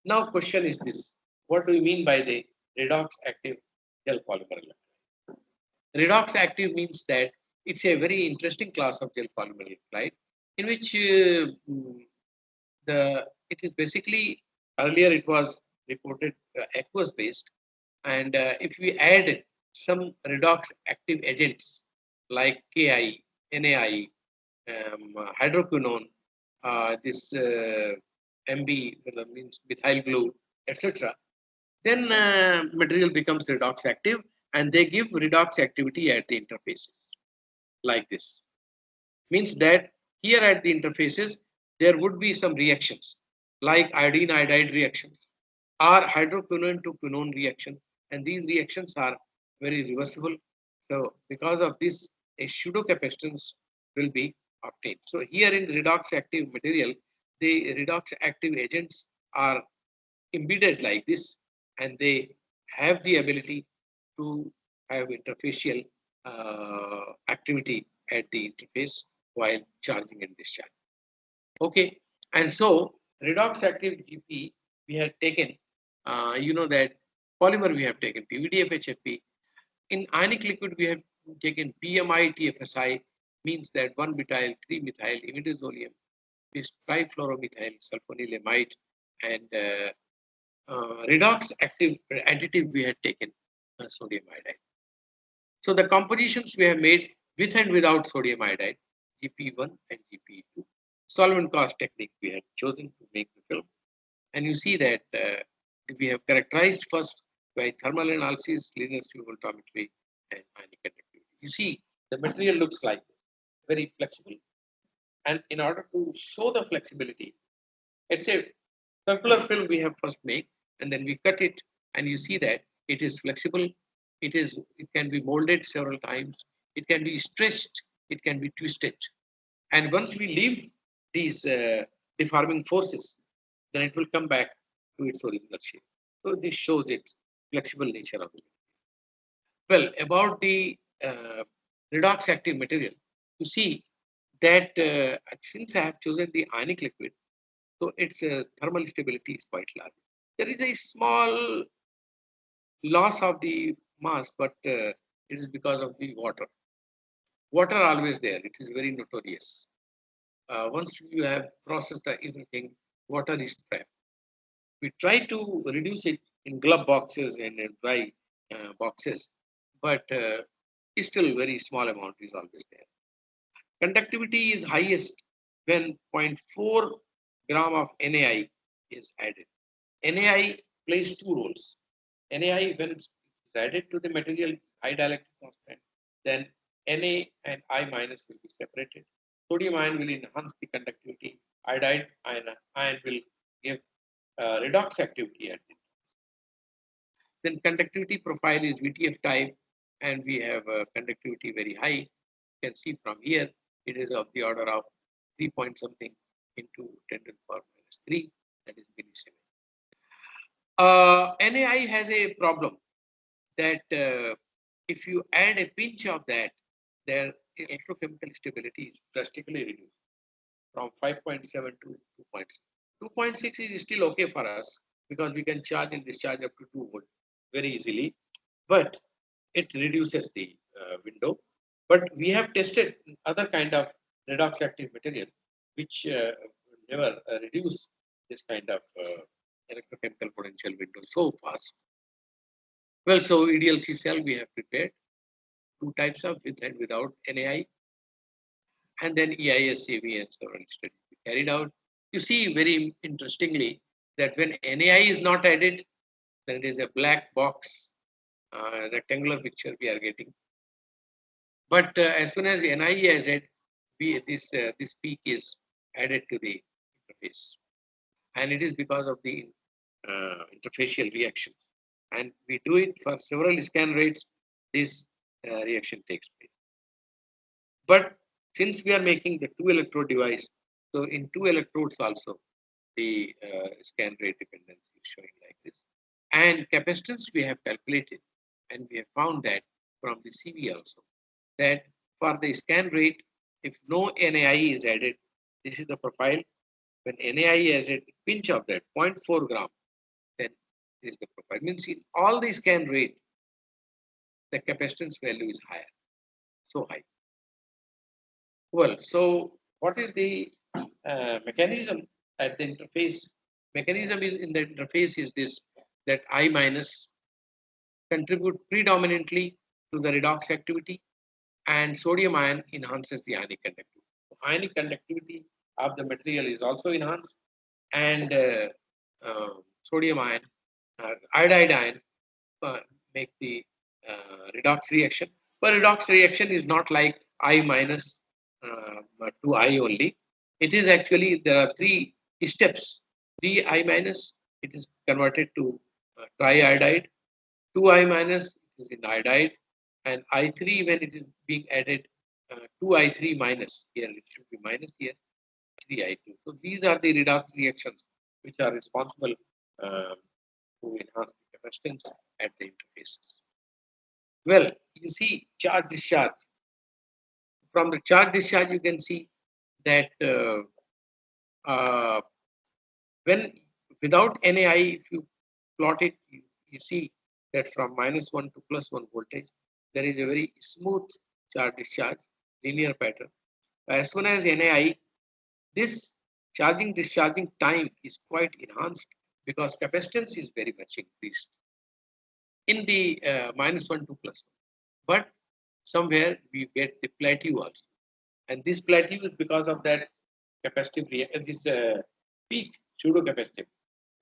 Now question is this, what do you mean by the redox active gel polymer? Redox active means that it's a very interesting class of gel polymer, right? In which it is basically earlier it was reported aqueous based, and if we add some redox active agents like Ki, Nai, hydroquinone, this MB means methyl glue, etc., then material becomes redox active, and they give redox activity at the interfaces like this. Means that here at the interfaces there would be some reactions like iodine iodide reactions or hydroquinone to quinone reaction, and these reactions are very reversible. So because of this, a pseudo capacitance will be obtained. So here in redox active material, the redox active agents are embedded like this, and they have the ability to have interfacial activity at the interface while charging and discharging. Okay, and so redox active GP we have taken, you know that polymer we have taken PVDF HFP. In ionic liquid we have taken PMI TFSI, means that 1-butyl 3-methyl imidazolium, this trifluoromethyl sulfonylamide, and redox active additive we had taken sodium iodide. So the compositions we have made with and without sodium iodide, GP1 and GP2. Solvent cost technique we have chosen to make the film. And you see that we have characterized first by thermal analysis, linear tube voltammetry, and ionic conductivity. You see, the material looks like this, very flexible. And in order to show the flexibility, it's a circular film we have first made, and then we cut it, and you see that it is flexible. It can be molded several times. It can be stretched. It can be twisted. And once we leave these deforming forces, then it will come back to its original shape. So this shows its flexible nature of it. Well, about the redox active material, you see that since I have chosen the ionic liquid, so its thermal stability is quite large. There is a small loss of the mass, but it is because of the water. Water always there. It is very notorious. Once you have processed everything, water is trapped. We try to reduce it in glove boxes and in dry boxes, but still very small amount is always there. Conductivity is highest when 0.4 gram of NaI is added. NaI plays two roles. NaI, when it's added to the material high dielectric constant, then Na and I minus will be separated. Sodium ion will enhance the conductivity. Iodide ion will give redox activity at it. Then conductivity profile is VTF type, and we have conductivity very high. You can see from here, it is of the order of 3 point something into 10 to the power minus 3, that is millisiemen. NAI has a problem that if you add a pinch of that, their electrochemical stability is drastically reduced from 5.7 to 2.6. 2.6 is still okay for us because we can charge and discharge up to 2 volt very easily, but it reduces the window. But we have tested other kind of redox active material which never reduce this kind of electrochemical potential window so fast. Well, so EDLC cell we have prepared two types of with and without NAI, and then EIS, CV, and several studies carried out. You see very interestingly that when NAI is not added, then it is a black box, rectangular picture we are getting. But as soon as NI is added, this peak is added to the interface, and it is because of the interfacial reactions. And we do it for several scan rates. This reaction takes place. But since we are making the 2-electrode device, so in 2 electrodes also, the scan rate dependency is showing like this. And capacitance we have calculated, and we have found that from the CV also, that for the scan rate, if no NAI is added, this is the profile. When NAI is added, pinch of that 0.4 gram, then this is the profile. Means in all the scan rate, the capacitance value is higher, so high. Well, so what is the mechanism at the interface? Mechanism in the interface is this, that I minus contribute predominantly to the redox activity, and sodium ion enhances the ionic conductivity. Ionic conductivity of the material is also enhanced, and sodium ion, iodide ion make the redox reaction. But redox reaction is not like I minus to I only. It is actually, there are 3 steps. 3 I minus, it is converted to triiodide. 2 I minus is in iodide, and I3 when it is being added, 2 I3 minus, here it should be minus, here 3 I2. So these are the redox reactions which are responsible to enhance the capacitance at the interfaces. Well, you see charge discharge. From the charge discharge, you can see that when without NAI, if you plot it, you see that from -1 to +1 voltage, there is a very smooth charge discharge, linear pattern. As soon as NAI, this charging discharging time is quite enhanced because capacitance is very much increased in the -1 to +1. But somewhere we get the plateau also, and this plateau is because of that capacitive this peak, pseudo capacitive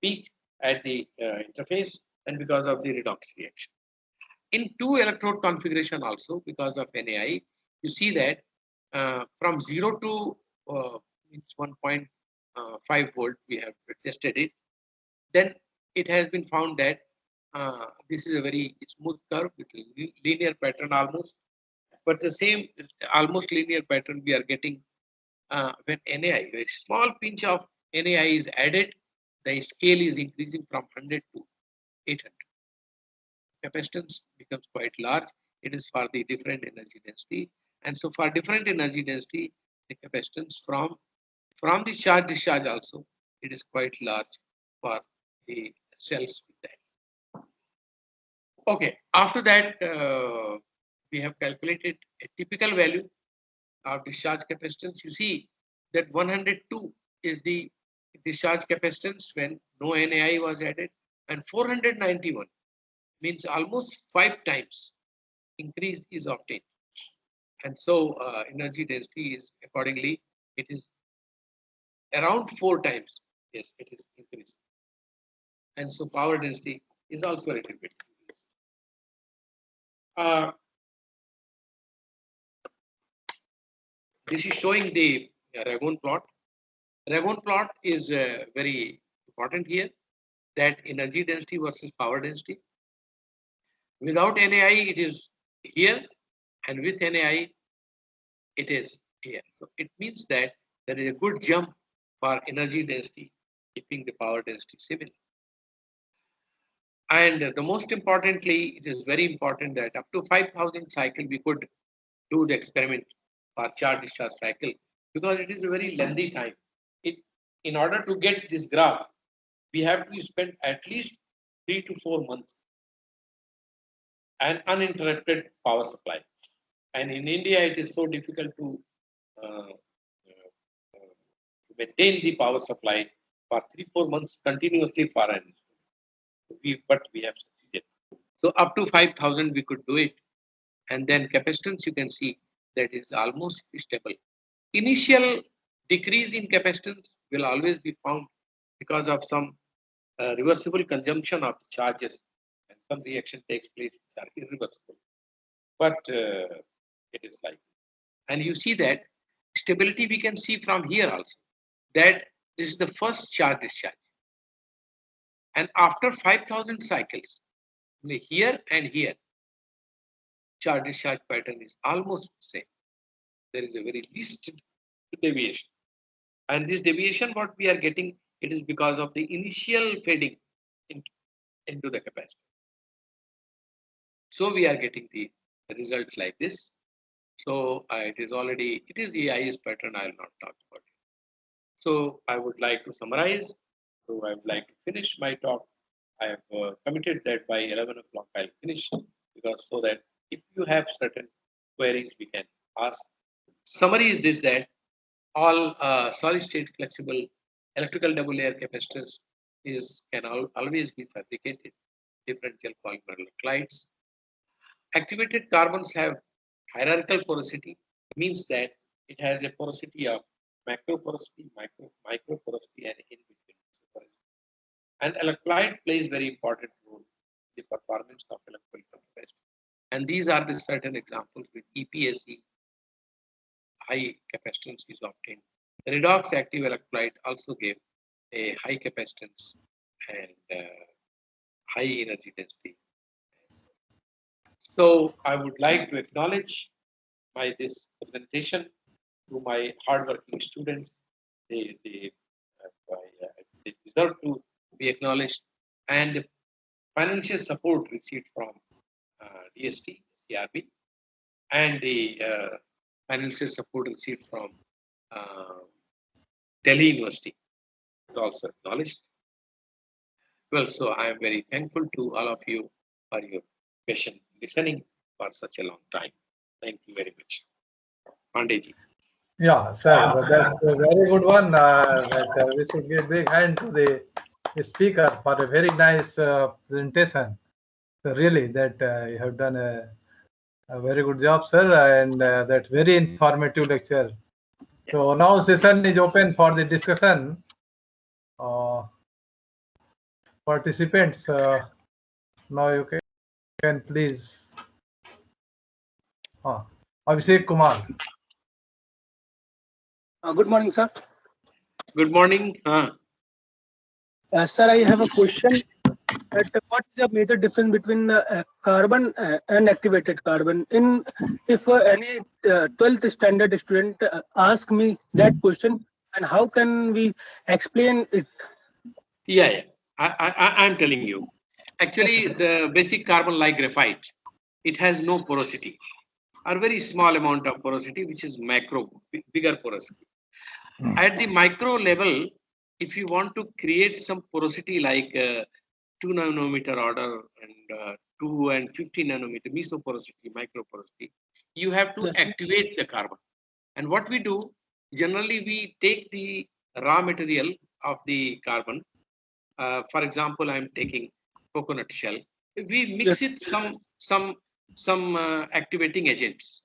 peak at the interface, and because of the redox reaction. In 2 electrode configuration also, because of NAI, you see that from 0 to 1.5 volt, we have tested it. Then it has been found that this is a very smooth curve with linear pattern almost, but the same almost linear pattern we are getting when NAI, a small pinch of NAI is added, the scale is increasing from 100 to 800. Capacitance becomes quite large. It is for the different energy density, and so for different energy density, the capacitance from the charge discharge also, it is quite large for the cells with that. Okay, after that, we have calculated a typical value of discharge capacitance. You see that 102 is the discharge capacitance when no NAI was added, and 491 means almost 5 times increase is obtained. And so energy density is accordingly, it is around 4 times, yes, it is increased. And so power density is also a little bit increased. This is showing the Ragon plot. Ragon plot is very important here, that energy density versus power density. Without NAI, it is here, and with NAI, it is here. So it means that there is a good jump for energy density, keeping the power density similar. And the most importantly, it is very important that up to 5,000 cycle we could do the experiment for charge discharge cycle, because it is a very lengthy time. In order to get this graph, we have to spend at least 3 to 4 months and uninterrupted power supply. And in India, it is so difficult to uh, maintain the power supply for 3-4 months continuously for an but we have succeeded. So up to 5,000 we could do it, and then capacitance you can see that is almost stable. Initial decrease in capacitance will always be found because of some reversible consumption of the charges, and some reaction takes place which are irreversible. But it is like, and you see that stability we can see from here also, that this is the first charge discharge. And after 5,000 cycles, here and here, charge discharge pattern is almost the same. There is a very least deviation. And this deviation, what we are getting, it is because of the initial fading into the capacitor. So we are getting the results like this. So it is the IS pattern, I will not talk about it. So I would like to summarize. So I would like to finish my talk. I have committed that by 11 o'clock I'll finish, because so that if you have certain queries, we can ask. Summary is this, that all solid state flexible electrical double layer capacitors can always be fabricated. Differential polymer electrolytes. Activated carbons have hierarchical porosity, means that it has a porosity of macro porosity, micro porosity, and in between porosity. And electrolyte plays very important role in the performance of electrical capacitor. And these are the certain examples with EPSC, high capacitance is obtained. The redox active electrolyte also gave a high capacitance and high energy density. So I would like to acknowledge this presentation to my hardworking students. They deserve to be acknowledged, and the financial support received from DST, CRB, and the financial support received from Delhi University is also acknowledged. Well, so I am very thankful to all of you for your patient listening for such a long time. Thank you very much. Pandeji. Yeah, sir, that's a very good one. We should give big hand to the speaker for a very nice presentation. So really, that you have done a very good job, sir, and that very informative lecture. So now session is open for the discussion. Participants, now you can please. Abhishek Kumar. Good morning, sir. Good morning. Sir, I have a question. What is the major difference between carbon and activated carbon? If any 12th standard student ask me that question, and how can we explain it? Yeah. I'm telling you. Actually, the basic carbon like graphite, it has no porosity, or very small amount of porosity, which is bigger porosity. At the micro level, if you want to create some porosity like 2 nanometer order and 2 and 50 nanometer mesoporosity, micro porosity, you have to activate the carbon. And what we do, generally we take the raw material of the carbon. For example, I'm taking coconut shell. We mix it some activating agents.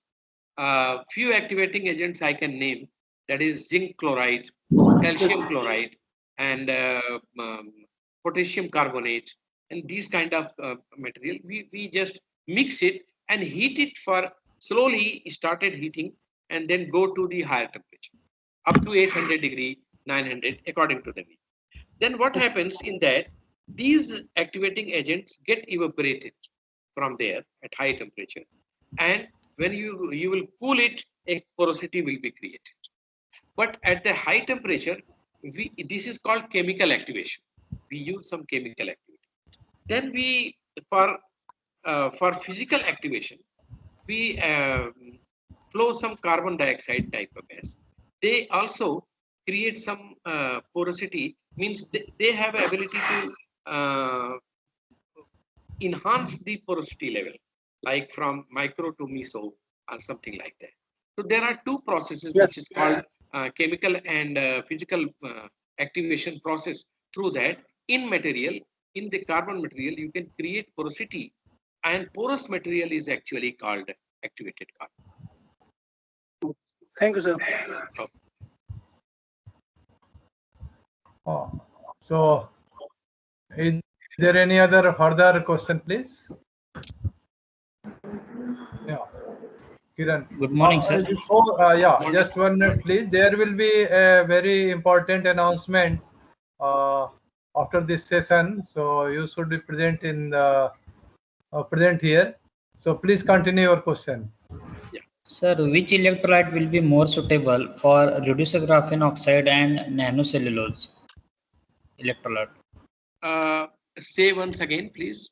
Few activating agents I can name, that is zinc chloride, calcium chloride, and potassium carbonate, and these kind of material. We just mix it and heat it for slowly started heating, and then go to the higher temperature up to 800 degree, 900 according to the need. Then what happens in that, these activating agents get evaporated from there at high temperature, and when you will cool it, a porosity will be created. But at the high temperature, this is called chemical activation. We use some chemical activity. Then we, for physical activation, we flow some carbon dioxide type of gas. They also create some porosity, means they have ability to enhance the porosity level, like from micro to meso or something like that. So there are two processes, Yes. which is called chemical and physical activation process. Through that, in material, in the carbon material, you can create porosity, and porous material is actually called activated carbon. Thank you, sir. So, is there any other further question, please? Yeah, Kiran. Good morning, sir. Yeah, just 1 minute, please. There will be a very important announcement after this session, so you should be present in the present here. So please continue your question. Sir, which electrolyte will be more suitable for reducer graphene oxide and nanocellulose electrolyte? Say once again, please.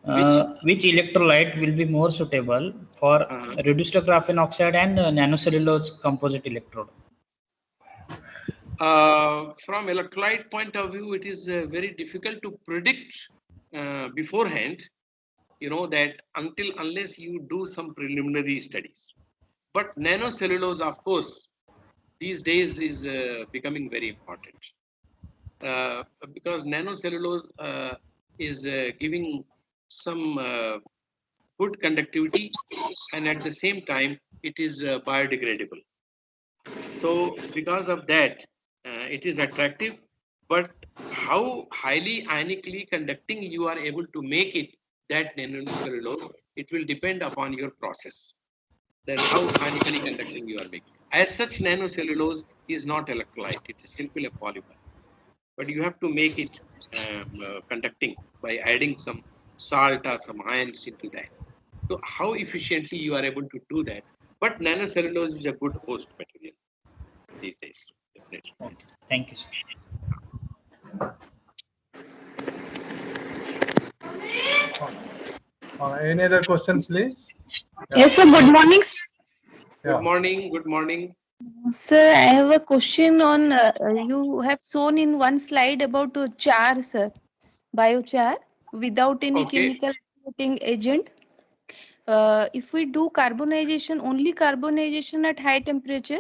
Which electrolyte will be more suitable for reduced graphene oxide and nanocellulose composite electrode? From electrolyte point of view, it is very difficult to predict beforehand, you know, that unless you do some preliminary studies. But nanocellulose, of course, these days is becoming very important because nanocellulose is giving some good conductivity, and at the same time it is biodegradable. So because of that, it is attractive. But how highly ionically conducting you are able to make it, that nanocellulose, it will depend upon your process, that how ionically conducting you are making. As such, nanocellulose is not electrolyte; it is simply a polymer. But you have to make it conducting by adding some salt or some ions into that. So how efficiently you are able to do that? But nanocellulose is a good host material these days, definitely. Okay. Thank you, sir. Any other question, please? Yes, sir. Good morning, sir. Good morning. Good morning. Sir, I have a question on you have shown in one slide about char, sir, biochar without any chemical activating agent. If we do carbonization, only carbonization at high temperature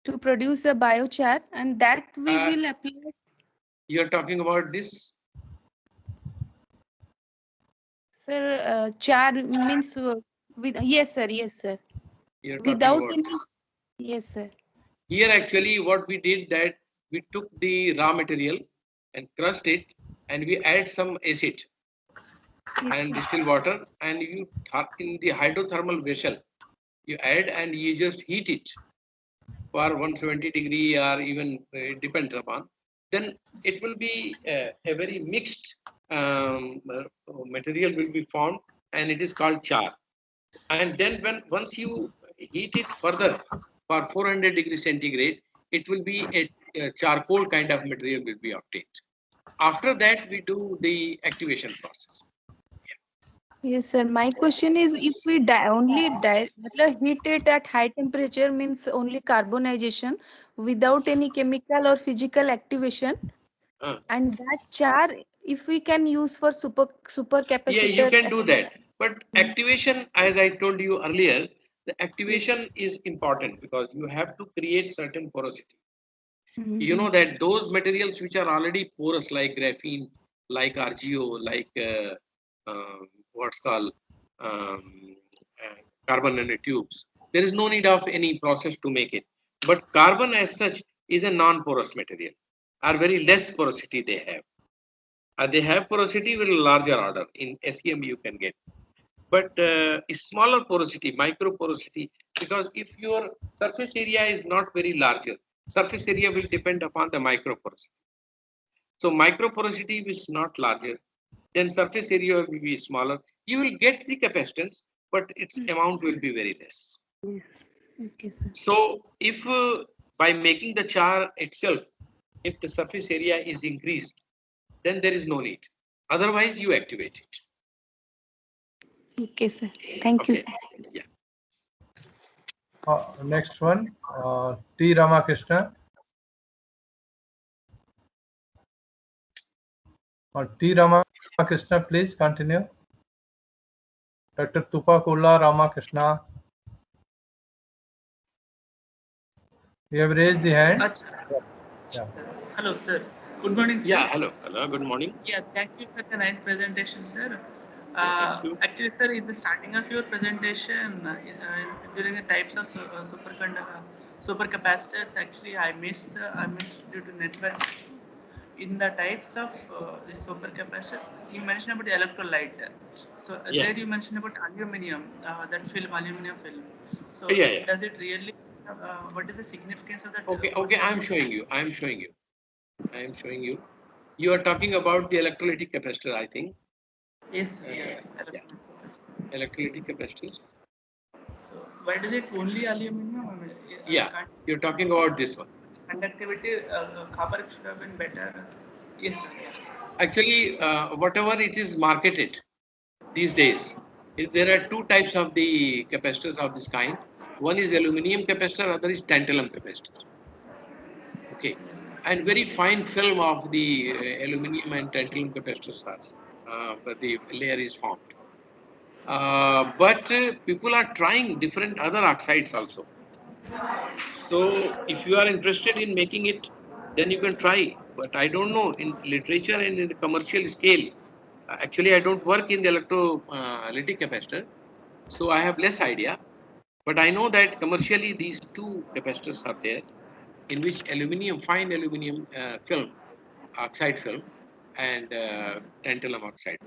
to produce a biochar, and that we will apply. You're talking about this? Sir, char means with yes, sir. Yes, sir. You're talking Without about any. this. Yes, sir. Here actually what we did, that we took the raw material and crushed it, and we add some acid and distilled water, and you in the hydrothermal vessel you add, and you just heat it for 170 degree, or even it depends upon, then it will be a very mixed material will be formed, and it is called char. And then once you heat it further for 400 degrees centigrade, it will be a charcoal kind of material will be obtained. After that, we do the activation process. Yes, sir. My question is, if we matlab heat it at high temperature, means only carbonization without any chemical or physical activation, and that char, if we can use for supercapacitor. Yeah, you can do that. But activation, as I told you earlier, the activation is important because you have to create certain porosity. You know that those materials which are already porous, like graphene, like RGO, like what's called carbon nanotubes, there is no need of any process to make it. But carbon as such is a non-porous material, or very less porosity they have. They have porosity with a larger order. In SEM you can get. But smaller porosity, micro porosity, because if your surface area is not very larger, surface area will depend upon the micro porosity. So micro porosity is not larger, then surface area will be smaller. You will get the capacitance, but its amount will be very less. Yes. Okay, sir. So if by making the char itself, if the surface area is increased, then there is no need. Otherwise, you activate it. Okay, sir. Thank you, Okay. sir. Yeah. Next one, T. Ramakrishna. T. Ramakrishna, please continue. Dr. Tupakula Ramakrishna. You have raised the hand. Yeah. Hello, sir. Good morning, sir. Yeah. Hello. Hello. Good morning. Yeah, thank you for the nice presentation, sir. Thank you. Actually, sir, in the starting of your presentation, during the types of supercapacitors, actually, I missed due to network issue. In the types of the supercapacitors, you mentioned about the electrolyte. So Yeah. there you mentioned about aluminum, that film, aluminum film. So Yeah. does it really? What is the significance of that? Okay. Okay. I'm showing you. You are talking about the electrolytic capacitor, I think. Yes, sir. Yeah. Electrolytic capacitors. So why does it only aluminum? I mean, Yeah. You're talking about this one. Conductivity, copper should have been better. Yes, sir. Actually, whatever it is marketed these days, there are two types of the capacitors of this kind. One is aluminum capacitor, other is tantalum capacitor. Okay, and very fine film of the aluminum and tantalum capacitors are, but the layer is formed. But people are trying different other oxides also. So if you are interested in making it, then you can try. But I don't know in literature and in the commercial scale. Actually, I don't work in the electrolytic capacitor, so I have less idea. But I know that commercially these two capacitors are there, in which fine aluminum film, oxide film, and tantalum oxide.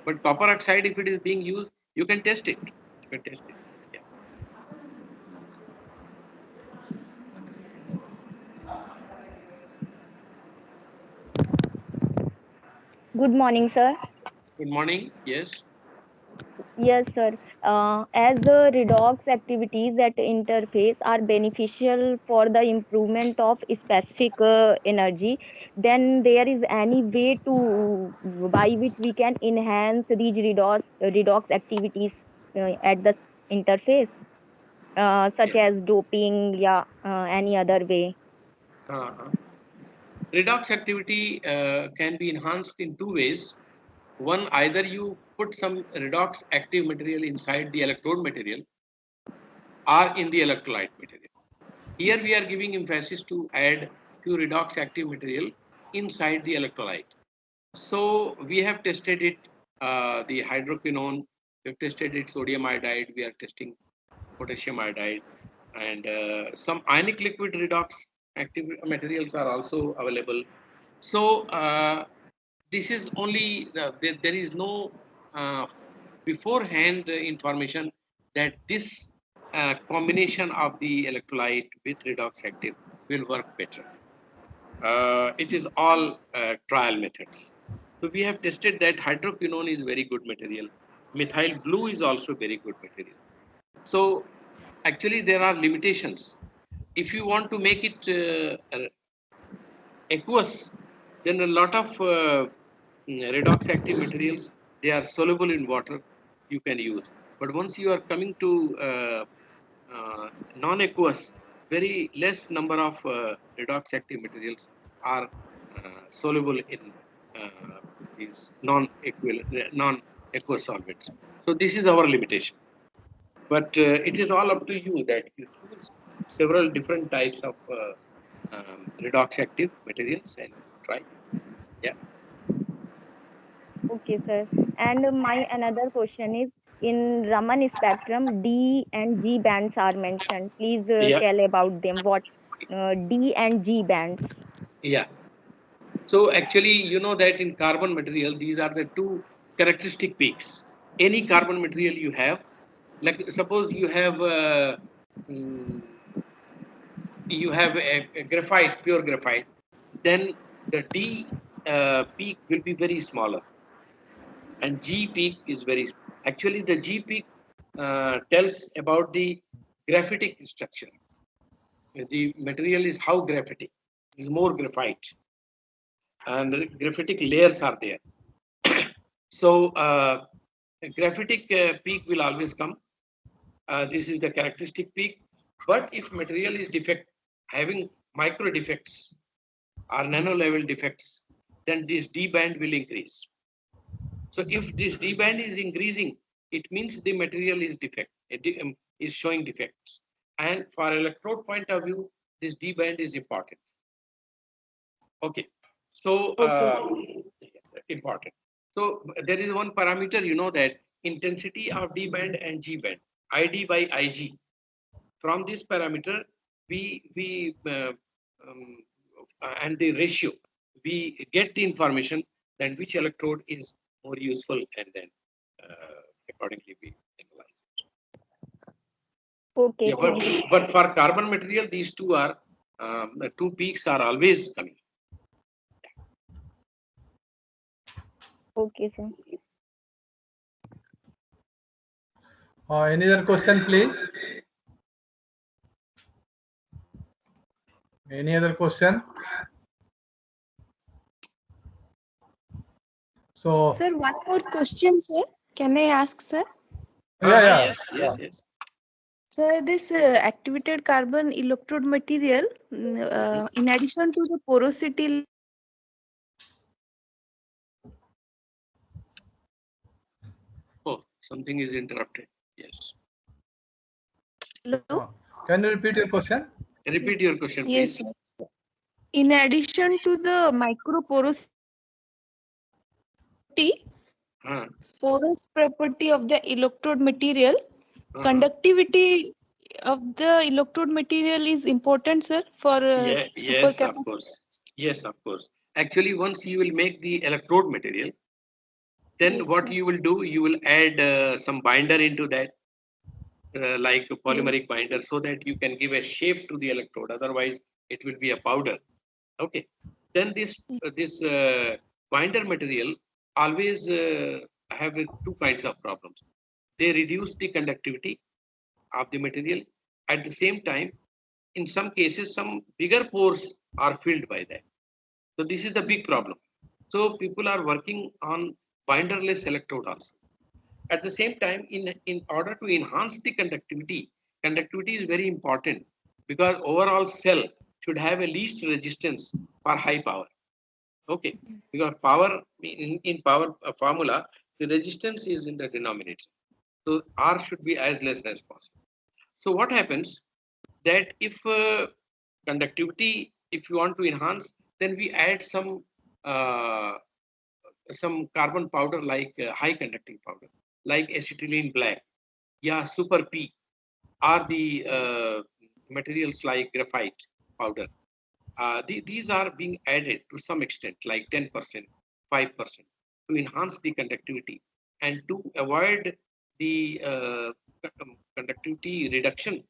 But copper oxide, if it is being used, you can test it. You can test it. Yeah. Good morning, sir. Good morning. Yes. Yes, sir. As the redox activities at interface are beneficial for the improvement of specific energy, then there is any way to by which we can enhance these redox activities at the interface, such Yeah. as doping, yeah, any other way. Uh-huh. Redox activity can be enhanced in two ways. One, either you put some redox active material inside the electrode material or in the electrolyte material. Here we are giving emphasis to add few redox active material inside the electrolyte. So we have tested it, the hydroquinone, we have tested it sodium iodide, we are testing potassium iodide, and some ionic liquid redox active materials are also available. So this is only, there is no beforehand information that this combination of the electrolyte with redox active will work better. It is all trial methods. So we have tested that hydroquinone is very good material. Methyl blue is also very good material. So actually there are limitations. If you want to make it aqueous, then a lot of redox active materials, they are soluble in water, you can use. But once you are coming to non-aqueous, very less number of redox active materials are soluble in these non-aqueous solvents. So this is our limitation. But it is all up to you that you choose several different types of redox active materials and try. Yeah. Okay, sir. And my another question is, in Raman spectrum, D and G bands are mentioned. Please Yeah. tell about them. What D and G bands? Yeah. So actually, you know that in carbon material, these are the two characteristic peaks. Any carbon material you have, like suppose mm, you have a graphite, pure graphite, then the D peak will be very smaller, and G peak is very. Actually, the G peak tells about the graphitic structure. The material is how graphitic. Is more graphite, and graphitic layers are there. So a graphitic peak will always come. This is the characteristic peak. But if material is defect, having micro defects or nano level defects, then this D band will increase. So if this D band is increasing, it means the material is defect, is showing defects. And for electrode point of view, this D band is important. Okay, so important. So there is one parameter, you know, that intensity of D band and G band, ID by IG. From this parameter, we and the ratio, we get the information then which electrode is more useful, and then accordingly we analyze it. Okay. Yeah, but for carbon material, these two are the two peaks are always coming. Okay, sir. Any other question, please? Any other question? So, Sir, one more question, sir. Can I ask, sir? yeah. Yes. Sir, this activated carbon electrode material, in addition to the porosity. Oh, something is interrupted. Yes. Hello? Can you repeat your question? Repeat your question, please. Yes, sir. In addition to the microporosity, porous property of the electrode material, conductivity of the electrode material is important, sir, for Yes, of supercapacitor. course. Yes, of course. Actually, once you will make the electrode material, then Yes, what sir. you will do, you will add some binder into that, like a polymeric binder, so that you can give a shape to the electrode. Otherwise, it will be a powder. Okay. Then this binder material always have two kinds of problems. They reduce the conductivity of the material. At the same time, in some cases, some bigger pores are filled by that. So this is the big problem. So people are working on binderless electrode also. At the same time, in order to enhance the conductivity is very important, because overall cell should have a least resistance for high power. Okay, because power in power formula, the resistance is in the denominator. So R should be as less as possible. So what happens that if conductivity, if you want to enhance, then we add some carbon powder, like high conducting powder, like acetylene black, super P, or the materials like graphite powder. These are being added to some extent, like 10%, 5%, to enhance the conductivity and to avoid the conductivity reduction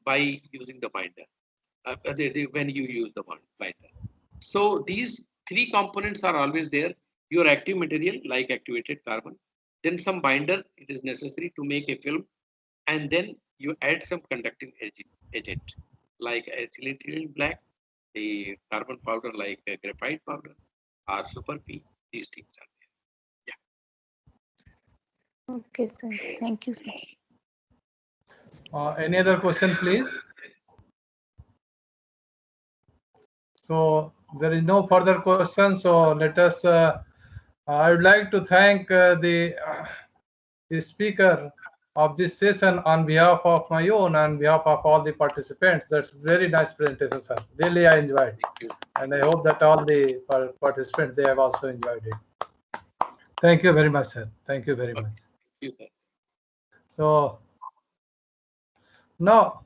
by using the binder, when you use the binder. So these three components are always there. Your active material, like activated carbon, then some binder, it is necessary to make a film, and then you add some conducting agent like acetylene black, the carbon powder like graphite powder, or super P. These things are there. Okay, sir. Thank you, sir. Any other question, please? So there is no further question. So let us. I would like to thank the speaker of this session on behalf of my own and behalf of all the participants. That's very nice presentation, sir. Really, I enjoyed, and I hope that all the participants, they have also enjoyed it. Thank you very much, sir. Thank you very much. Thank you, sir. So now,